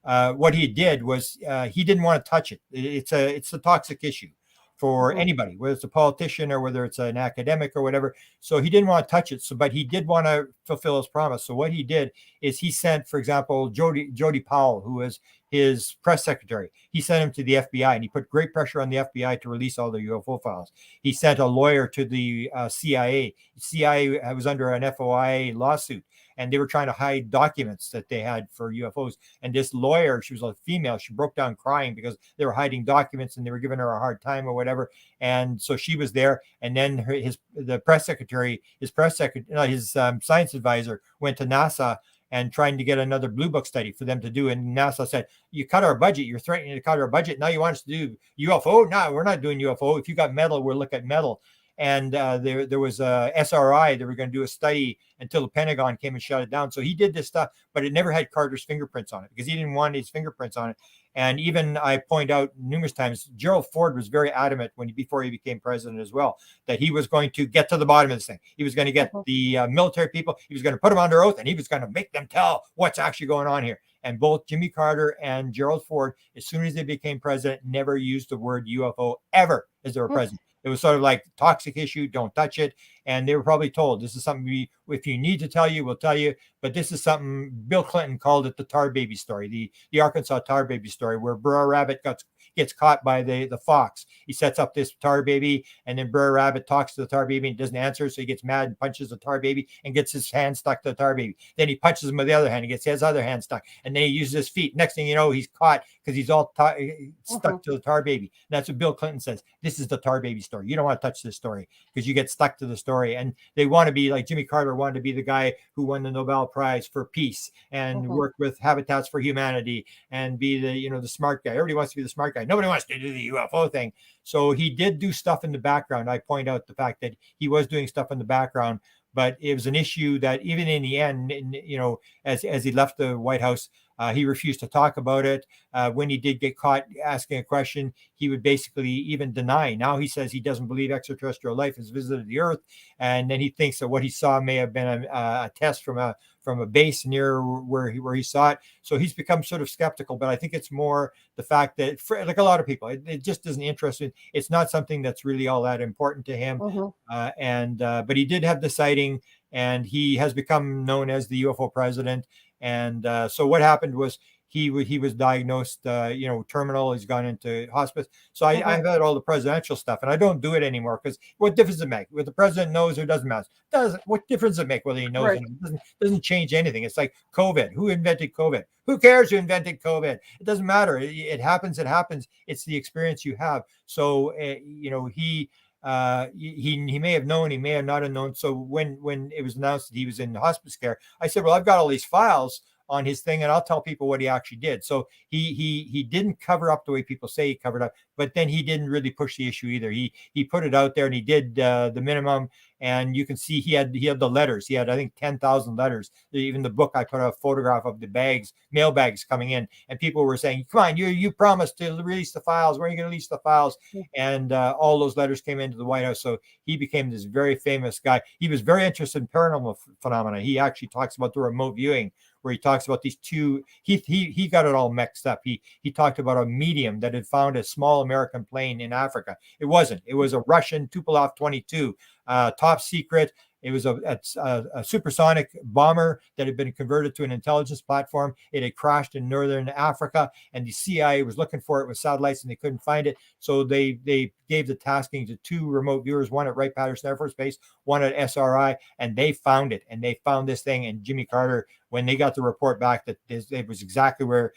what he did was he didn't want to touch it. It's a toxic issue for anybody, whether it's a politician or whether it's an academic or whatever. So he didn't want to touch it. But he did want to fulfill his promise. So what he did is he sent, for example, Jody Powell, who was his press secretary. He sent him to the FBI, and he put great pressure on the FBI to release all the UFO files. He sent a lawyer to the CIA. CIA was under an FOIA lawsuit, and they were trying to hide documents that they had for UFOs. And this lawyer, she was a female, she broke down crying because they were hiding documents and they were giving her a hard time or whatever. And so she was there. And then his science advisor went to NASA and trying to get another Blue Book study for them to do. And NASA said, you cut our budget. You're threatening to cut our budget. Now you want us to do UFO? No, we're not doing UFO. If you got metal, we'll look at metal. And there was a SRI. They were going to do a study until the Pentagon came and shut it down. So he did this stuff, but it never had Carter's fingerprints on it because he didn't want his fingerprints on it. And even I point out numerous times, Gerald Ford was very adamant before he became president as well, that he was going to get to the bottom of this thing. He was going to get the military people. He was going to put them under oath, and he was going to make them tell what's actually going on here. And both Jimmy Carter and Gerald Ford, as soon as they became president, never used the word UFO ever as they were president. It was sort of like toxic issue, don't touch it. And they were probably told, this is something if you need to tell you, we'll tell you. But this is something Bill Clinton called it the tar baby story, the Arkansas tar baby story, where Brer Rabbit gets caught by the fox. He sets up this tar baby, and then Brer Rabbit talks to the tar baby and doesn't answer. So he gets mad and punches the tar baby and gets his hand stuck to the tar baby. Then he punches him with the other hand. He gets his other hand stuck. And then he uses his feet. Next thing you know, he's caught because he's all stuck to the tar baby. And that's what Bill Clinton says. This is the tar baby story. You don't want to touch this story because you get stuck to the story. And they want to be like Jimmy Carter wanted to be the guy who won the Nobel Prize for peace and work with Habitats for Humanity and be the smart guy. Everybody wants to be the smart guy. Nobody wants to do the UFO thing. So he did do stuff in the background. I point out the fact that he was doing stuff in the background, but it was an issue that even in the end, as he left the White House, he refused to talk about it. When he did get caught asking a question, he would basically even deny. Now he says he doesn't believe extraterrestrial life has visited the Earth, and then he thinks that what he saw may have been a test from a base near where he saw it. So he's become sort of skeptical. But I think it's more the fact that, like a lot of people, it just isn't interested. It's not something that's really all that important to him. But he did have the sighting, and he has become known as the UFO president. And so what happened was he was diagnosed, terminal. He's gone into hospice. So I've had all the presidential stuff, and I don't do it anymore because what difference does it make? What the president knows or doesn't matter? What difference does it make whether he knows or not? It doesn't change anything. It's like COVID. Who invented COVID? Who cares who invented COVID? It doesn't matter. It happens. It happens. It's the experience you have. So he may have known, he may have not have known. So when it was announced that he was in hospice care, I said, well, I've got all these files on his thing, and I'll tell people what he actually did. So he didn't cover up the way people say he covered up, but then he didn't really push the issue either. He put it out there, and he did the minimum. And you can see he had the letters. He had, I think, 10,000 letters. Even the book, I put a photograph of the mail bags coming in, and people were saying, "Come on, you promised to release the files. When are you going to release the files?" And all those letters came into the White House. So he became this very famous guy. He was very interested in paranormal phenomena. He actually talks about the remote viewing, where he talks about these two. He got it all mixed up. He talked about a medium that had found a small American plane in Africa. It wasn't. It was a Russian Tupolev 22. Top secret. It was a supersonic bomber that had been converted to an intelligence platform. It had crashed in northern Africa, and the CIA was looking for it with satellites, and they couldn't find it. So they gave the tasking to two remote viewers, one at Wright-Patterson Air Force Base, one at SRI, and they found it. And they found this thing. And Jimmy Carter, when they got the report back that it was exactly where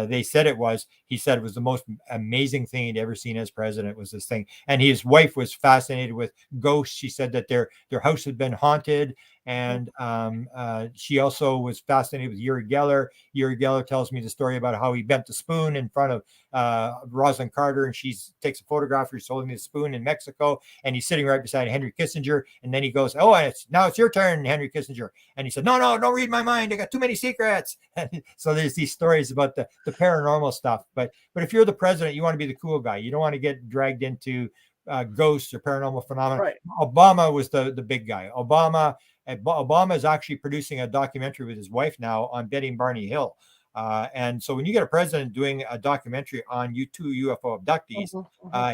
they said it was, he said it was the most amazing thing he'd ever seen as president, was this thing. And his wife was fascinated with ghosts. She said that their house had been haunted. And she also was fascinated with Uri Geller. Uri Geller tells me the story about how he bent the spoon in front of Rosalind Carter, and she takes a photograph. He's holding the spoon in Mexico, and he's sitting right beside Henry Kissinger. And then he goes, "Oh, and now it's your turn, Henry Kissinger." And he said, "No, don't read my mind. I got too many secrets." So there's these stories about the paranormal stuff. But if you're the president, you want to be the cool guy. You don't want to get dragged into ghosts or paranormal phenomena. Right. Obama was the big guy. Obama is actually producing a documentary with his wife now on Betty and Barney Hill. And so when you get a president doing a documentary on UFO abductees,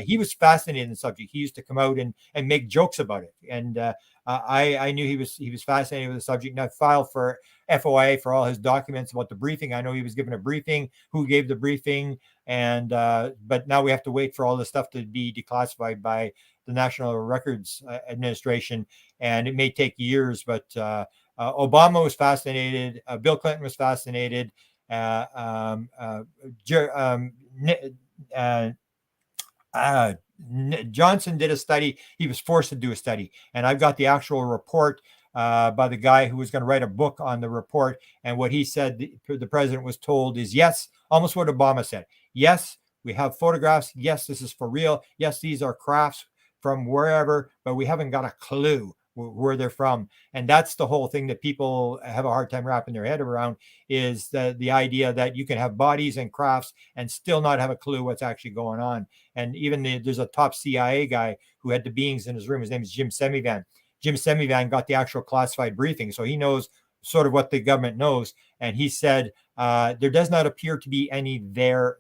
he was fascinated in the subject. He used to come out and make jokes about it. And I knew he was fascinated with the subject. And I filed for FOIA for all his documents about the briefing. I know he was given a briefing, who gave the briefing. And but now we have to wait for all this stuff to be declassified by the National Records Administration, and it may take years. But Obama was fascinated. Bill Clinton was fascinated. Johnson did a study. He was forced to do a study, and I've got the actual report by the guy who was going to write a book on the report. And what he said, the president was told is yes, almost what Obama said. Yes, we have photographs. Yes, this is for real. Yes, these are crafts from wherever, but we haven't got a clue where they're from. And that's the whole thing that people have a hard time wrapping their head around, is the idea that you can have bodies and crafts and still not have a clue what's actually going on. And even there's a top CIA guy who had the beings in his room. His name is Jim Semivan. Jim Semivan got the actual classified briefing, so he knows sort of what the government knows. And he said, there does not appear to be any there.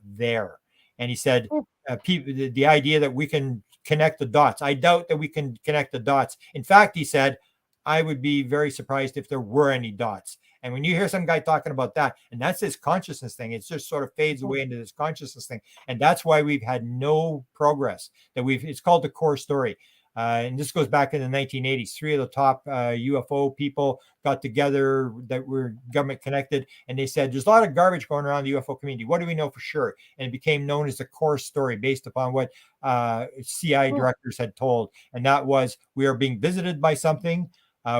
And he said, the idea that we can connect the dots, I doubt that we can connect the dots. In fact, he said, I would be very surprised if there were any dots. And when you hear some guy talking about that, and that's this consciousness thing, it just sort of fades away into this consciousness thing. And that's why we've had no progress. It's called the core story. And this goes back in the 1980s. 3 of the top UFO people got together that were government connected, and they said, there's a lot of garbage going around the UFO community. What do we know for sure? And it became known as the core story, based upon what CIA directors had told. And that was, we are being visited by something.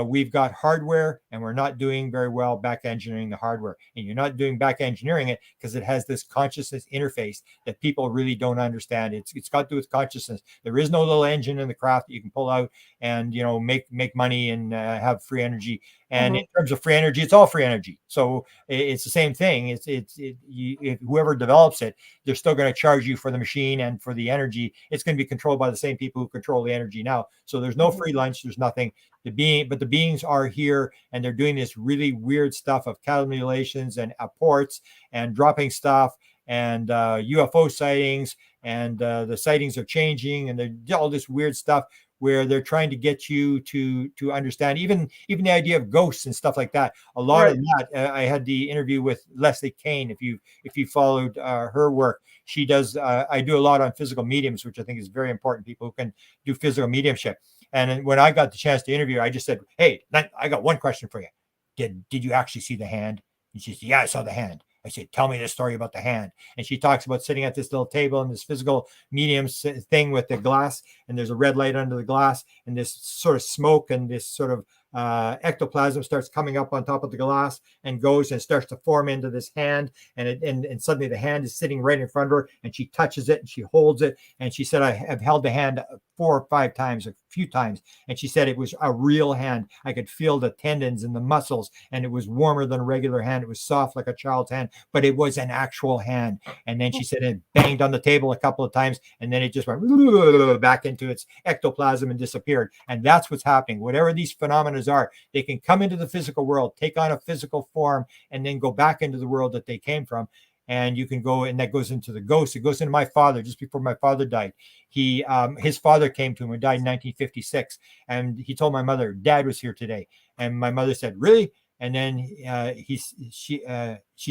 We've got hardware, and we're not doing very well back engineering the hardware. And you're not doing back engineering it because it has this consciousness interface that people really don't understand. It's got to do with consciousness. There is no little engine in the craft that you can pull out and make money and have free energy. And in terms of free energy, it's all free energy. So it's the same thing. If whoever develops it, they're still going to charge you for the machine and for the energy. It's going to be controlled by the same people who control the energy now. So there's no free lunch. There's nothing. But the beings are here, and they're doing this really weird stuff of cattle mutilations and apports and dropping stuff and UFO sightings, and the sightings are changing, and they're all this weird stuff where they're trying to get you to understand even the idea of ghosts and stuff like that. A lot of that. I had the interview with Leslie Kane. If you followed her work, she does. I do a lot on physical mediums, which I think is very important. People who can do physical mediumship. And when I got the chance to interview her, I just said, hey, I got one question for you. Did you actually see the hand? And she said, yeah, I saw the hand. I said, tell me the story about the hand. And she talks about sitting at this little table in this physical medium thing with the glass, and there's a red light under the glass, and this sort of smoke and this sort of ectoplasm starts coming up on top of the glass and goes and starts to form into this hand. And suddenly the hand is sitting right in front of her, and she touches it and she holds it. And she said, I have held the hand 4 or 5 times, a few times. And she said it was a real hand. I could feel the tendons and the muscles, and it was warmer than a regular hand. It was soft like a child's hand, but it was an actual hand. And then she said it banged on the table a couple of times, and then it just went back into its ectoplasm and disappeared. And that's what's happening. Whatever these phenomena are, they can come into the physical world, take on a physical form, and then go back into the world that they came from. And you can go, and that goes into the ghost. It goes into my father. Just before my father died, his father came to him and died in 1956, and he told my mother, Dad was here today. And my mother said, really? And then she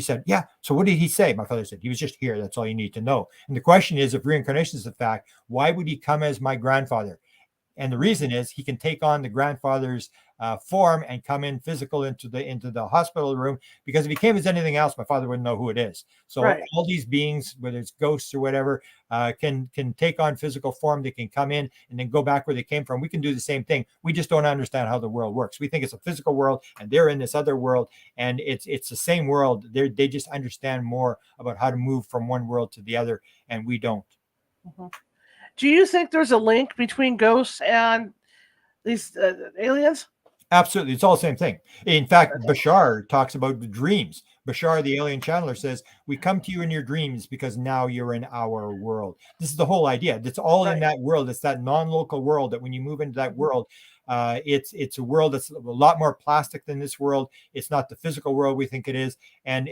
said, yeah. So what did he say? My father said, he was just here. That's all you need to know. And the question is, if reincarnation is a fact, why would he come as my grandfather? And the reason is he can take on the grandfather's form and come in physical into the hospital room, because if he came as anything else, my father wouldn't know who it is. So all these beings, whether it's ghosts or whatever, can take on physical form. They can come in and then go back where they came from. We can do the same thing. We just don't understand how the world works. We think it's a physical world, and they're in this other world, and it's the same world. They just understand more about how to move from one world to the other, and we don't. Do you think there's a link between ghosts and these aliens? Absolutely. It's all the same thing. In fact, Bashar talks about the dreams. Bashar, the alien channeler, says, we come to you in your dreams because now you're in our world. This is the whole idea. It's all in that world. It's that non-local world that when you move into that world, it's a world that's a lot more plastic than this world. It's not the physical world we think it is. And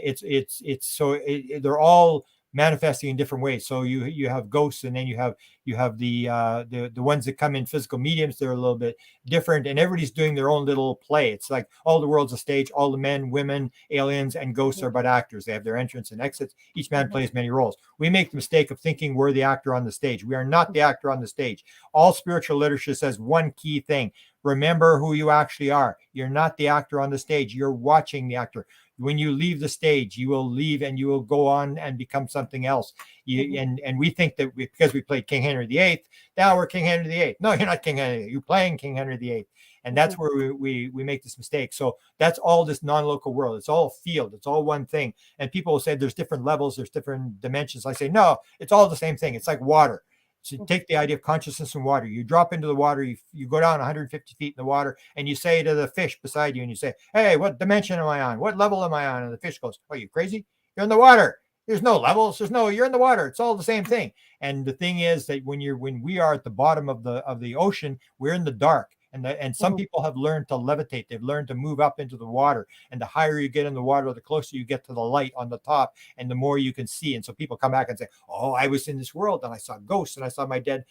they're all manifesting in different ways. So you have ghosts, and then you have the ones that come in physical mediums. They're a little bit different, and everybody's doing their own little play. It's like all the world's a stage. All the men, women, aliens, and ghosts are but actors. They have their entrance and exits. Each man plays many roles. We make the mistake of thinking we're the actor on the stage. We are not the actor on the stage. All spiritual literature says one key thing: remember who you actually are. You're not the actor on the stage. You're watching the actor. When you leave the stage, you will leave and you will go on and become something else. And we think that because we played King Henry VIII, now we're King Henry VIII. No, you're not King Henry VIII. You're playing King Henry VIII. And that's where we make this mistake. So that's all this non-local world. It's all field. It's all one thing. And people will say there's different levels, there's different dimensions. I say, no, it's all the same thing. It's like water. So take the idea of consciousness in water. You drop into the water, you go down 150 feet in the water, and you say to the fish beside you, and you say, hey, what dimension am I on? What level am I on? And the fish goes, oh, you crazy? You're in the water. There's no levels. You're in the water. It's all the same thing. And the thing is that when we are at the bottom of the ocean, we're in the dark. And some people have learned to levitate. They've learned to move up into the water. And the higher you get in the water, the closer you get to the light on the top, and the more you can see. And so people come back and say, oh, I was in this world, and I saw ghosts, and I saw my dead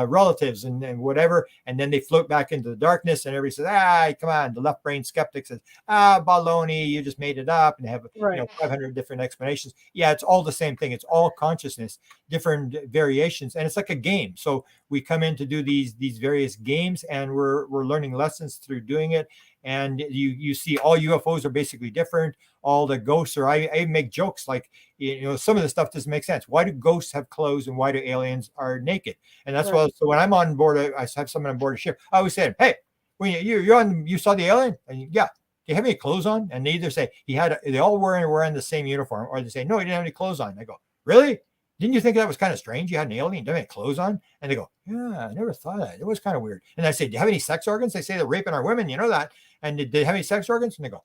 relatives and whatever. And then they float back into the darkness, and everybody says, come on. The left brain skeptic says, baloney, you just made it up, and have 500 different explanations. Yeah, it's all the same thing. It's all consciousness, different variations, and it's like a game. So we come in to do these various games, and we're learning lessons through doing it. And you see all UFOs are basically different. All the ghosts are, I make jokes like, some of the stuff doesn't make sense. Why do ghosts have clothes and why do aliens are naked? And that's why, so when I'm on board, I have someone on board a ship, I always say, hey, when you saw the alien? And yeah. Do you have any clothes on? And they either say they all were wearing the same uniform, or they say, no, he didn't have any clothes on. I go, really? Didn't you think that was kind of strange? You had an alien, didn't have any clothes on? And they go, yeah, I never thought of that. It was kind of weird. And I say, do you have any sex organs? They say they're raping our women. You know that. And did they have any sex organs? And they go,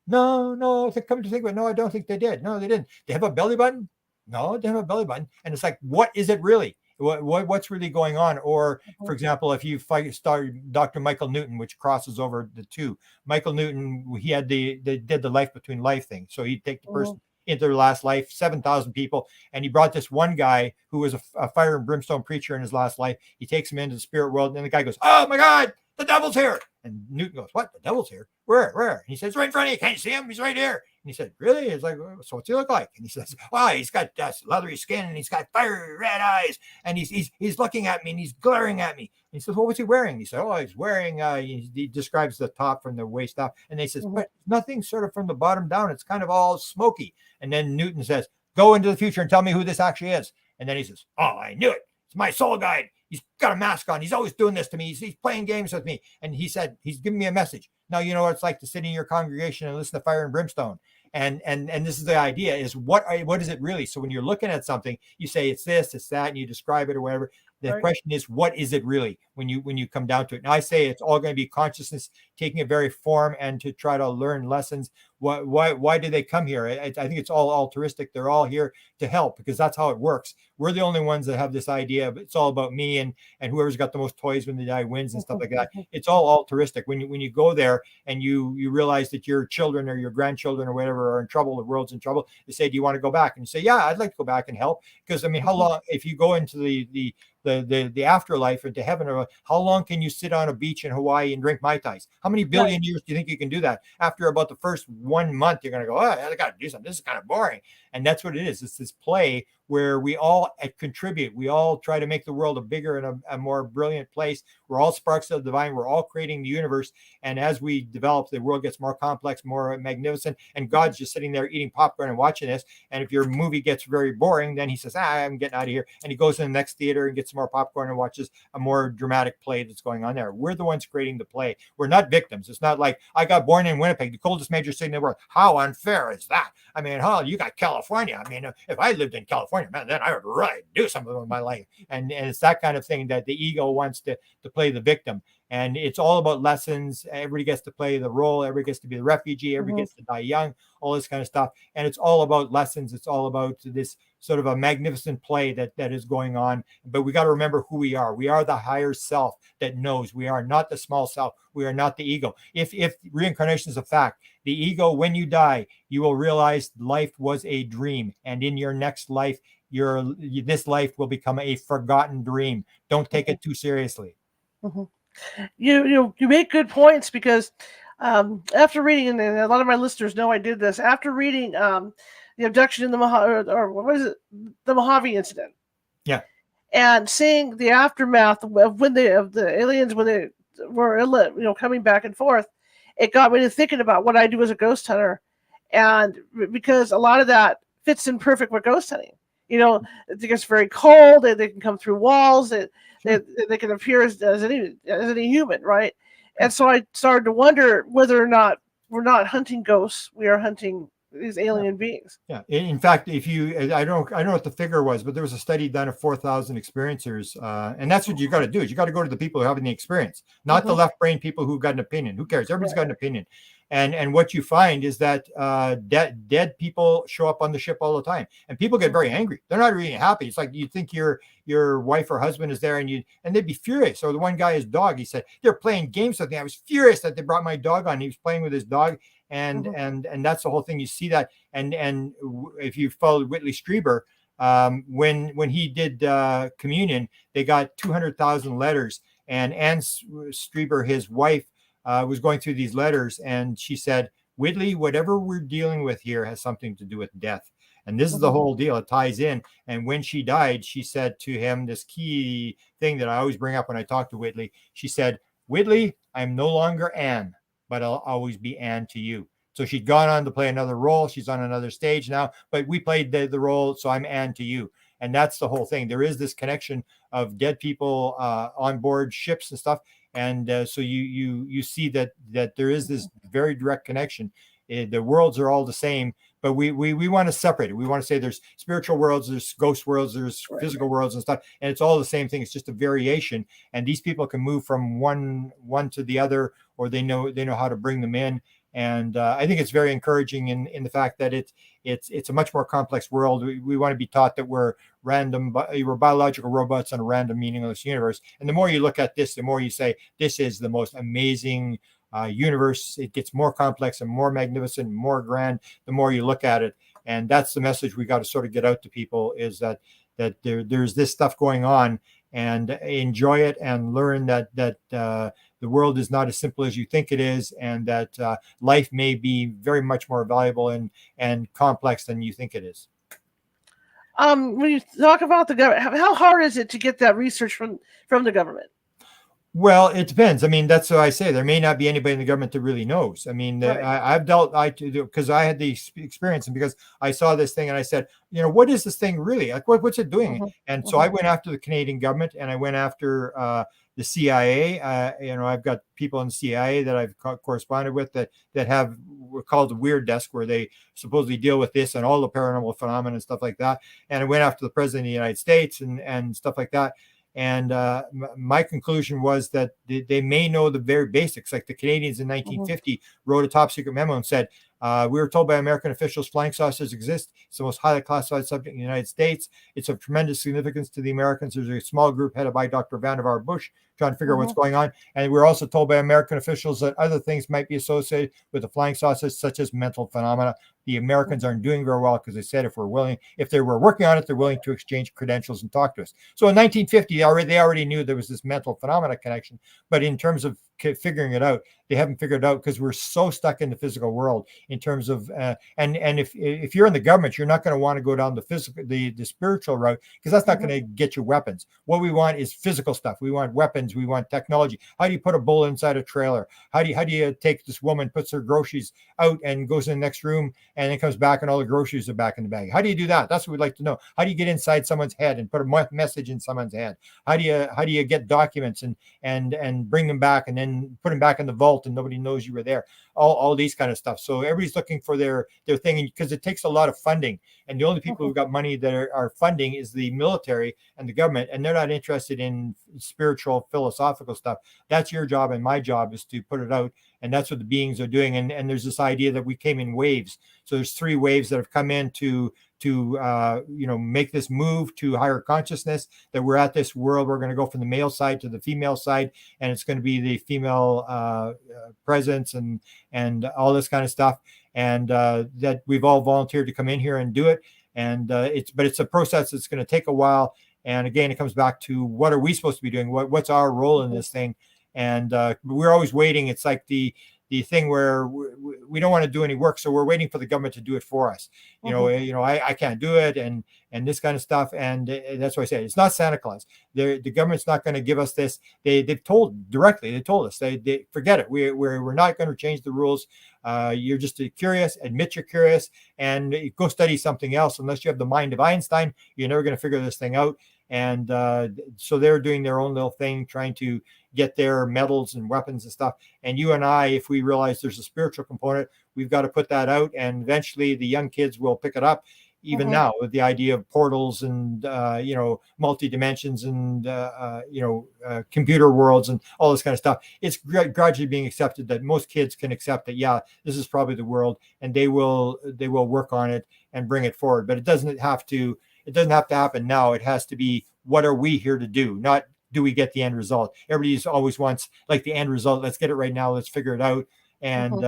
no. Come to think of it, no, I don't think they did. No, they didn't. They have a belly button? No, they have a belly button. And it's like, what is it really? What's really going on? Or, for example, if you start Dr. Michael Newton, which crosses over the two. Michael Newton, they did the life between life thing. So he'd take the person into their last life, 7,000 people. And he brought this one guy who was a fire and brimstone preacher in his last life. He takes him into the spirit world. And the guy goes, oh my God, the devil's here. And Newton goes, what? The devil's here? Where? And he says, right in front of you. Can't you see him? He's right here. And he said, really? He's like, so what's he look like? And he says, wow, he's got leathery skin, and he's got fiery red eyes, and he's looking at me, and he's glaring at me. And he says, well, what's he wearing? And he said, oh, he's wearing, he describes the top from the waist up. And they says, but nothing sort of from the bottom down. It's kind of all smoky. And then Newton says, go into the future and tell me who this actually is. And then he says, oh, I knew it. It's my soul guide. He's got a mask on. He's always doing this to me. He's playing games with me. And he said, he's giving me a message. Now, you know what it's like to sit in your congregation and listen to fire and brimstone. And this is the idea is what is it really? So when you're looking at something, you say it's this, it's that, and you describe it or whatever. The question is, what is it really when you come down to it? And I say it's all going to be consciousness taking a very form and to try to learn lessons. Why do they come here? I think it's all altruistic. They're all here to help because that's how it works. We're the only ones that have this idea of it's all about me and whoever's got the most toys when they die wins and stuff like that. It's all altruistic. When you go there and you realize that your children or your grandchildren or whatever are in trouble, the world's in trouble, they say, do you want to go back? And you say, yeah, I'd like to go back and help. Because I mean, how long, if you go into the afterlife into heaven, or how long can you sit on a beach in Hawaii and drink Mai Tais? How many billion years do you think you can do that? After about the first 1 month, you're going to go, oh, I got to do something. This is kind of boring. And that's what it is. It's this play where we all contribute. We all try to make the world a bigger and a more brilliant place. We're all sparks of the divine. We're all creating the universe. And as we develop, the world gets more complex, more magnificent. And God's just sitting there eating popcorn and watching this. And if your movie gets very boring, then he says, I'm getting out of here. And he goes to the next theater and gets more popcorn and watches a more dramatic play that's going on there. We're the ones creating the play. We're not victims. It's not like I got born in Winnipeg, the coldest major city in the world. How unfair is that? I mean, you got California. I mean, if I lived in California, man, then I would really do something with my life. And it's that kind of thing that the ego wants to play the victim. And it's all about lessons. Everybody gets to play the role. Everybody gets to be the refugee. Everybody gets to die young, all this kind of stuff. And it's all about lessons. It's all about this sort of a magnificent play that is going on. But we got to remember who we are. We are the higher self that knows. We are not the small self. We are not the ego. If reincarnation is a fact, the ego, when you die, you will realize life was a dream. And in your next life, this life will become a forgotten dream. Don't take it too seriously. You make good points because after reading, and a lot of my listeners know I did this, after reading the abduction in the the Mojave incident. Yeah. And seeing the aftermath of the aliens when they were coming back and forth, it got me to thinking about what I do as a ghost hunter. And because a lot of that fits in perfect with ghost hunting. It gets very cold, and they can come through walls, and they can appear as any human, right? And so I started to wonder whether or not we're not hunting ghosts, we are hunting these alien beings. Yeah. In fact, if you, I don't know what the figure was, but there was a study done of 4,000 experiencers, and that's what you got to do. Is you got to go to the people who are having the experience, not the left brain people who've got an opinion. Who cares? Everybody's got an opinion. And what you find is that dead people show up on the ship all the time, and people get very angry. They're not really happy. It's like you think your wife or husband is there, and they'd be furious. So the one guy, his dog, he said they're playing games with me. I was furious that they brought my dog on. He was playing with his dog, and that's the whole thing. You see that, and if you followed Whitley Strieber, when he did communion, they got 200,000 letters, and Ann Strieber, his wife, was going through these letters, and she said, Whitley, whatever we're dealing with here has something to do with death. And this is the whole deal. It ties in. And when she died, she said to him this key thing that I always bring up when I talk to Whitley. She said, Whitley, I'm no longer Ann, but I'll always be Ann to you. So she'd gone on to play another role. She's on another stage now, but we played the role, so I'm Ann to you. And that's the whole thing. There is this connection of dead people on board ships and stuff. And so you see that there is this very direct connection. The worlds are all the same, but we want to separate it. We want to say there's spiritual worlds, there's ghost worlds, there's physical worlds and stuff, and it's all the same thing. It's just a variation, and these people can move from one to the other, or they know how to bring them in. And I think it's very encouraging in the fact that it's a much more complex world. We want to be taught that we're biological robots in a random, meaningless universe. And the more you look at this, the more you say, this is the most amazing universe. It gets more complex and more magnificent, and more grand, the more you look at it. And that's the message we got to sort of get out to people, is that there's this stuff going on, and enjoy it and learn that the world is not as simple as you think it is, and that life may be very much more valuable and complex than you think it is. When you talk about the government, how hard is it to get that research from the government? Well, it depends. I mean, that's what I say. There may not be anybody in the government that really knows. I mean, I've dealt, because I had the experience, and because I saw this thing and I said, what is this thing really? Like, what's it doing? And so I went after the Canadian government, and I went after the CIA. I've got people in the CIA that I've corresponded with that have, we're called the Weird Desk, where they supposedly deal with this and all the paranormal phenomena and stuff like that. And I went after the President of the United States and stuff like that. And my conclusion was that they may know the very basics. Like the Canadians in 1950 wrote a top secret memo and said, we were told by American officials flying saucers exist. It's the most highly classified subject in the United States. It's of tremendous significance to the Americans. There's a small group headed by Dr. Vannevar Bush trying to figure out what's going on. And we're also told by American officials that other things might be associated with the flying saucers, such as mental phenomena. The Americans aren't doing very well, because they said if they were working on it, they're willing to exchange credentials and talk to us. So in 1950, they already knew there was this mental phenomena connection. But in terms of figuring it out, they haven't figured it out, because we're so stuck in the physical world in terms of and if you're in the government, you're not going to want to go down the spiritual route, because that's not going to get you weapons. What we want is physical stuff. We want weapons. We want technology. How do you put a bull inside a trailer? How do you take this woman, puts her groceries out and goes in the next room, and then comes back and all the groceries are back in the bag? How do you do that? That's what we'd like to know. How do you get inside someone's head and put a message in someone's head? How do you get documents and bring them back and then put them back in the vault and nobody knows you were there? All these kind of stuff. So everybody's looking for their thing, because it takes a lot of funding, and the only people who've got money that are funding is the military and the government, and they're not interested in spiritual, philosophical stuff. That's your job, and my job is to put it out, and that's what the beings are doing. And there's this idea that we came in waves. So there's 3 waves that have come in to make this move to higher consciousness, that we're at this world. We're going to go from the male side to the female side, and it's going to be the female presence and all this kind of stuff. And that we've all volunteered to come in here and do it. And it's a process that's going to take a while. And again, it comes back to, what are we supposed to be doing? What's our role in this thing? And we're always waiting. It's like the thing where we don't want to do any work, so we're waiting for the government to do it for us. I can't do it, and this kind of stuff. And that's why I say it's not Santa Claus. The government's not going to give us this. They've told us they forget it. We're not going to change the rules. You're just curious. Admit you're curious, and go study something else. Unless you have the mind of Einstein, you're never going to figure this thing out. And so they're doing their own little thing, trying to get their medals and weapons and stuff. And you and I, if we realize there's a spiritual component, we've got to put that out, and eventually the young kids will pick it up. Even now, with the idea of portals and multi dimensions and computer worlds and all this kind of stuff, it's gradually being accepted that most kids can accept that. Yeah, this is probably the world, and they will work on it and bring it forward. But it doesn't have to happen now. It has to be, what are we here to do? Not, do we get the end result? Everybody always wants like the end result. Let's get it right now. Let's figure it out. And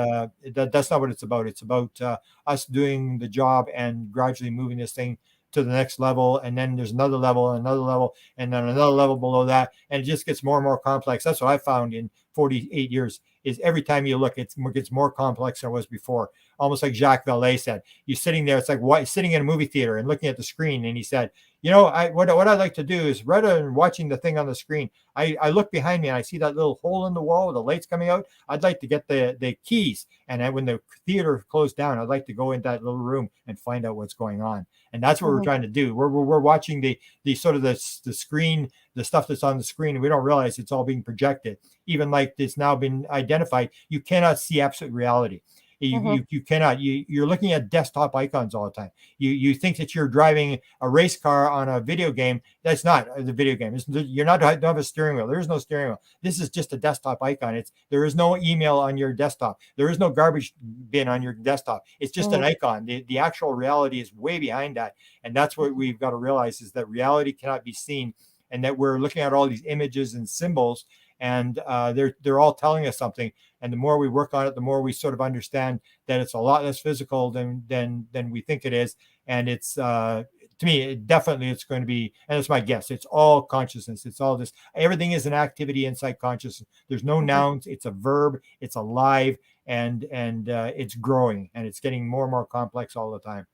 that's not what it's about. It's about us doing the job and gradually moving this thing to the next level. And then there's another level, and then another level below that. And it just gets more and more complex. That's what I found in 48 years, is every time you look, it gets more complex than it was before. Almost like Jacques Vallée said, you're sitting there, it's like sitting in a movie theater and looking at the screen. And he said, what I'd like to do is, rather than watching the thing on the screen, I look behind me and I see that little hole in the wall with the lights coming out. I'd like to get the keys. And then when the theater closed down, I'd like to go in that little room and find out what's going on. And that's what we're trying to do. We're watching the sort of the screen, the stuff that's on the screen, and we don't realize it's all being projected. Even like it's now been identified, you cannot see absolute reality. You cannot. You're looking at desktop icons all the time. You think that you're driving a race car on a video game. That's not the video game. You're not, don't have a steering wheel. There is no steering wheel. This is just a desktop icon. There is no email on your desktop. There is no garbage bin on your desktop. It's just an icon. The actual reality is way behind that. And that's what we've got to realize, is that reality cannot be seen, and that we're looking at all these images and symbols, and they're all telling us something. And the more we work on it, the more we sort of understand that it's a lot less physical than we think it is. And it's to me, it's going to be, and it's my guess, it's all consciousness. It's all this. Everything is an activity inside consciousness. There's no nouns. It's a verb. It's alive, and it's growing, and it's getting more and more complex all the time.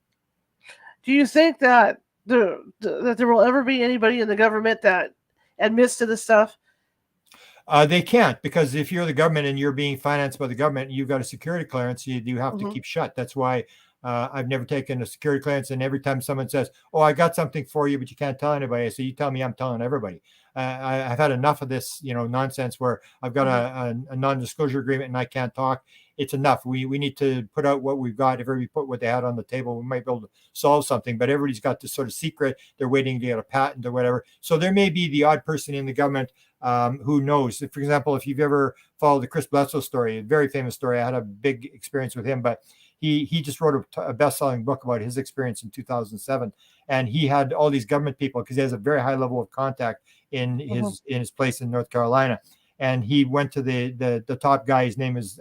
Do you think that that there will ever be anybody in the government that admits to this stuff? They can't, because if you're the government and you're being financed by the government, you've got a security clearance, you have to keep shut. That's why I've never taken a security clearance. And every time someone says, "Oh, I got something for you, but you can't tell anybody," I say, "You tell me, I'm telling everybody." I've had enough of this, nonsense where I've got a non-disclosure agreement and I can't talk. It's enough. We need to put out what we've got. If everybody put what they had on the table, we might be able to solve something. But everybody's got this sort of secret. They're waiting to get a patent or whatever. So there may be the odd person in the government who knows. For example, if you've ever followed the Chris Bledsoe story, a very famous story, I had a big experience with him, but he just wrote a best-selling book about his experience in 2007. And he had all these government people, because he has a very high level of contact in his place in North Carolina. And he went to the top guy. His name is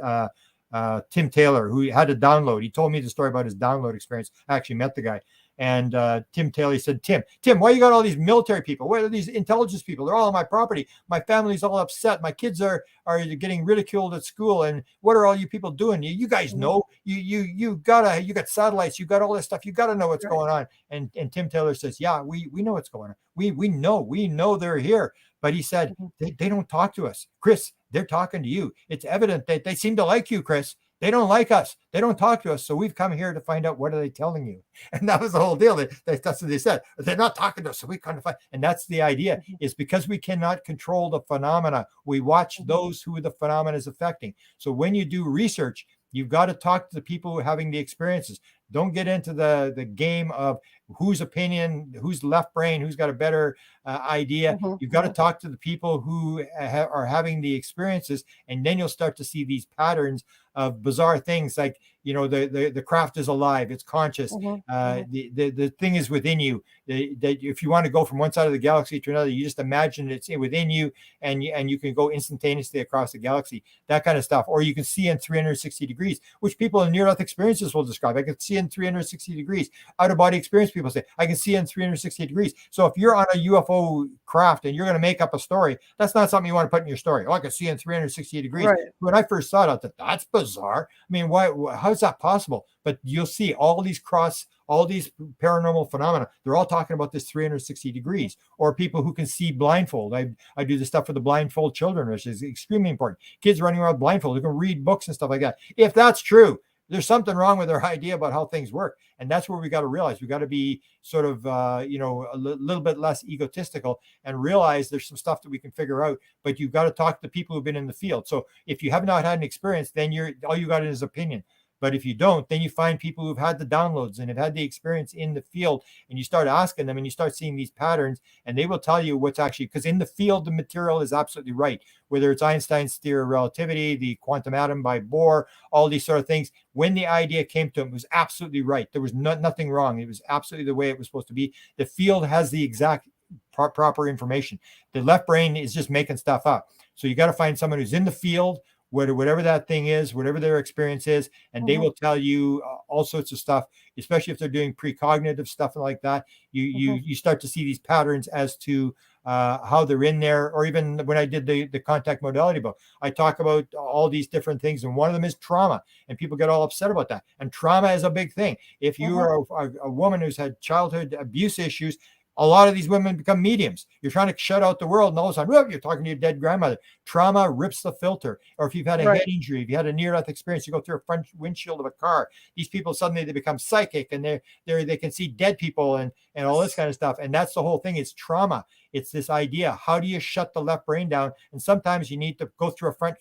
Tim Taylor, who had a download. He told me the story about his download experience. I actually met the guy. And Tim Taylor, he said, Tim, why you got all these military people? Where are these intelligence people? They're all on my property. My family's all upset. My kids are getting ridiculed at school. And what are all you people doing? You guys know, you got satellites. You got all this stuff. You got to know what's going on. And Tim Taylor says, yeah, we know what's going on. We know they're here. But he said, they don't talk to us. Chris, they're talking to you. It's evident that they seem to like you, Chris. They don't like us. They don't talk to us. So we've come here to find out, what are they telling you? And that was the whole deal. That's what they said. They're not talking to us. So we kind of find, and that's the idea, is because we cannot control the phenomena, we watch those who the phenomena is affecting. So when you do research, you've got to talk to the people who are having the experiences. Don't get into the game of whose opinion, who's left brain, who's got a better idea. You've got to talk to the people who are having the experiences, and then you'll start to see these patterns of bizarre things like, the craft is alive, it's conscious. The thing is within you. That if you want to go from one side of the galaxy to another, you just imagine it's within you, and you can go instantaneously across the galaxy, that kind of stuff. Or you can see in 360 degrees, which people in near-death experiences will describe. I can see in 360 degrees. Out-of-body experience people say, I can see in 360 degrees. So if you're on a UFO craft and you're going to make up a story, that's not something you want to put in your story. Oh, I can see in 360 degrees. Right. When I first saw it, I thought, that's bizarre. I mean, how is that possible? But you'll see all these paranormal phenomena. They're all talking about this 360 degrees. Or people who can see blindfold. I do this stuff for the blindfold children, which is extremely important. Kids running around blindfold, who can read books and stuff like that. If that's true, there's something wrong with their idea about how things work. And that's where we got to realize we got to be sort of, little bit less egotistical and realize there's some stuff that we can figure out, but you've got to talk to people who've been in the field. So if you have not had an experience, then all you got is opinion. But if you don't, then you find people who've had the downloads and have had the experience in the field, and you start asking them and you start seeing these patterns, and they will tell you what's actually, because in the field, the material is absolutely right. Whether it's Einstein's theory of relativity, the quantum atom by Bohr, all these sort of things, when the idea came to him, it was absolutely right. There was nothing wrong. It was absolutely the way it was supposed to be. The field has the exact proper information. The left brain is just making stuff up. So you got to find someone who's in the field, whatever that thing is, whatever their experience is, and they will tell you all sorts of stuff, especially if they're doing precognitive stuff like that. You start to see these patterns as to how they're in there. Or even when I did the contact modality book, I talk about all these different things, and one of them is trauma, and people get all upset about that. And trauma is a big thing. If you are a woman who's had childhood abuse issues, a lot of these women become mediums. You're trying to shut out the world, and all of a sudden, you're talking to your dead grandmother. Trauma rips the filter. Or if you've had a head injury, if you had a near-death experience, you go through a front windshield of a car. These people suddenly they become psychic, and they can see dead people and all this kind of stuff. And that's the whole thing. It's trauma. It's this idea. How do you shut the left brain down? And sometimes you need to go through a front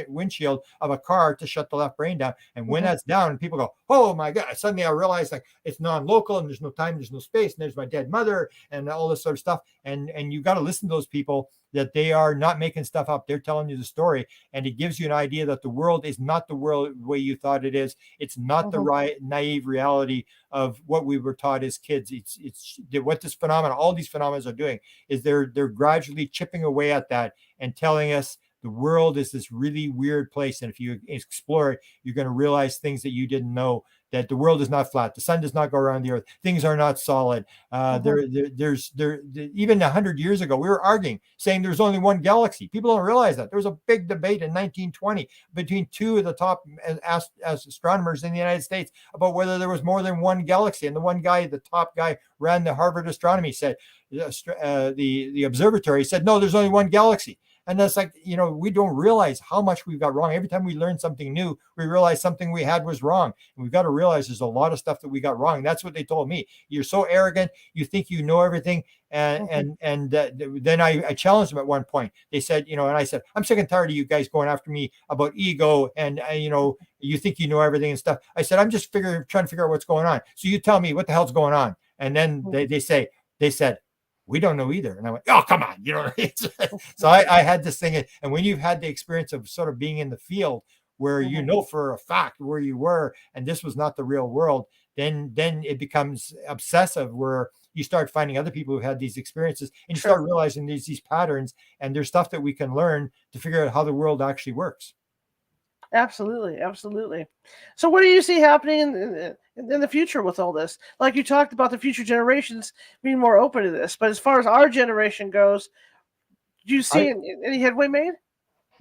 windshield of a car to shut the left brain down. And when that's down, people go, "Oh my God!" Suddenly I realize like it's non-local, and there's no time, there's no space, and there's my dead mother, and all this sort of stuff. And you got to listen to those people, that they are not making stuff up. They're telling you the story, and it gives you an idea that the world is not the world the way you thought it is. It's not the naive reality of what we were taught as kids. It's what this phenomena, all these phenomena are doing, is they're gradually chipping away at that and telling us the world is this really weird place. And if you explore it, you're going to realize things that you didn't know, that the world is not flat. The sun does not go around the earth. Things are not solid. There's even 100 years ago, we were arguing, saying there's only one galaxy. People don't realize that. There was a big debate in 1920 between two of the top astronomers in the United States about whether there was more than one galaxy. And the one guy, the top guy, ran the Harvard astronomy, said, the observatory said, no, there's only one galaxy. And that's like, we don't realize how much we've got wrong. Every time we learn something new, we realize something we had was wrong. And we've got to realize there's a lot of stuff that we got wrong. And that's what they told me. You're so arrogant. You think you know everything. And then I challenged them at one point. They said, and I said, I'm sick and tired of you guys going after me about ego. And, you think you know everything and stuff. I said, I'm just trying to figure out what's going on. So you tell me what the hell's going on. And then they said, we don't know either. And I went, oh, come on. So I had this thing. And when you've had the experience of sort of being in the field where you know for a fact where you were, and this was not the real world, then it becomes obsessive, where you start finding other people who had these experiences, and you start realizing these patterns, and there's stuff that we can learn to figure out how the world actually works. Absolutely. So what do you see happening in the future with all this? Like you talked about the future generations being more open to this, but as far as our generation goes, do you see any headway made?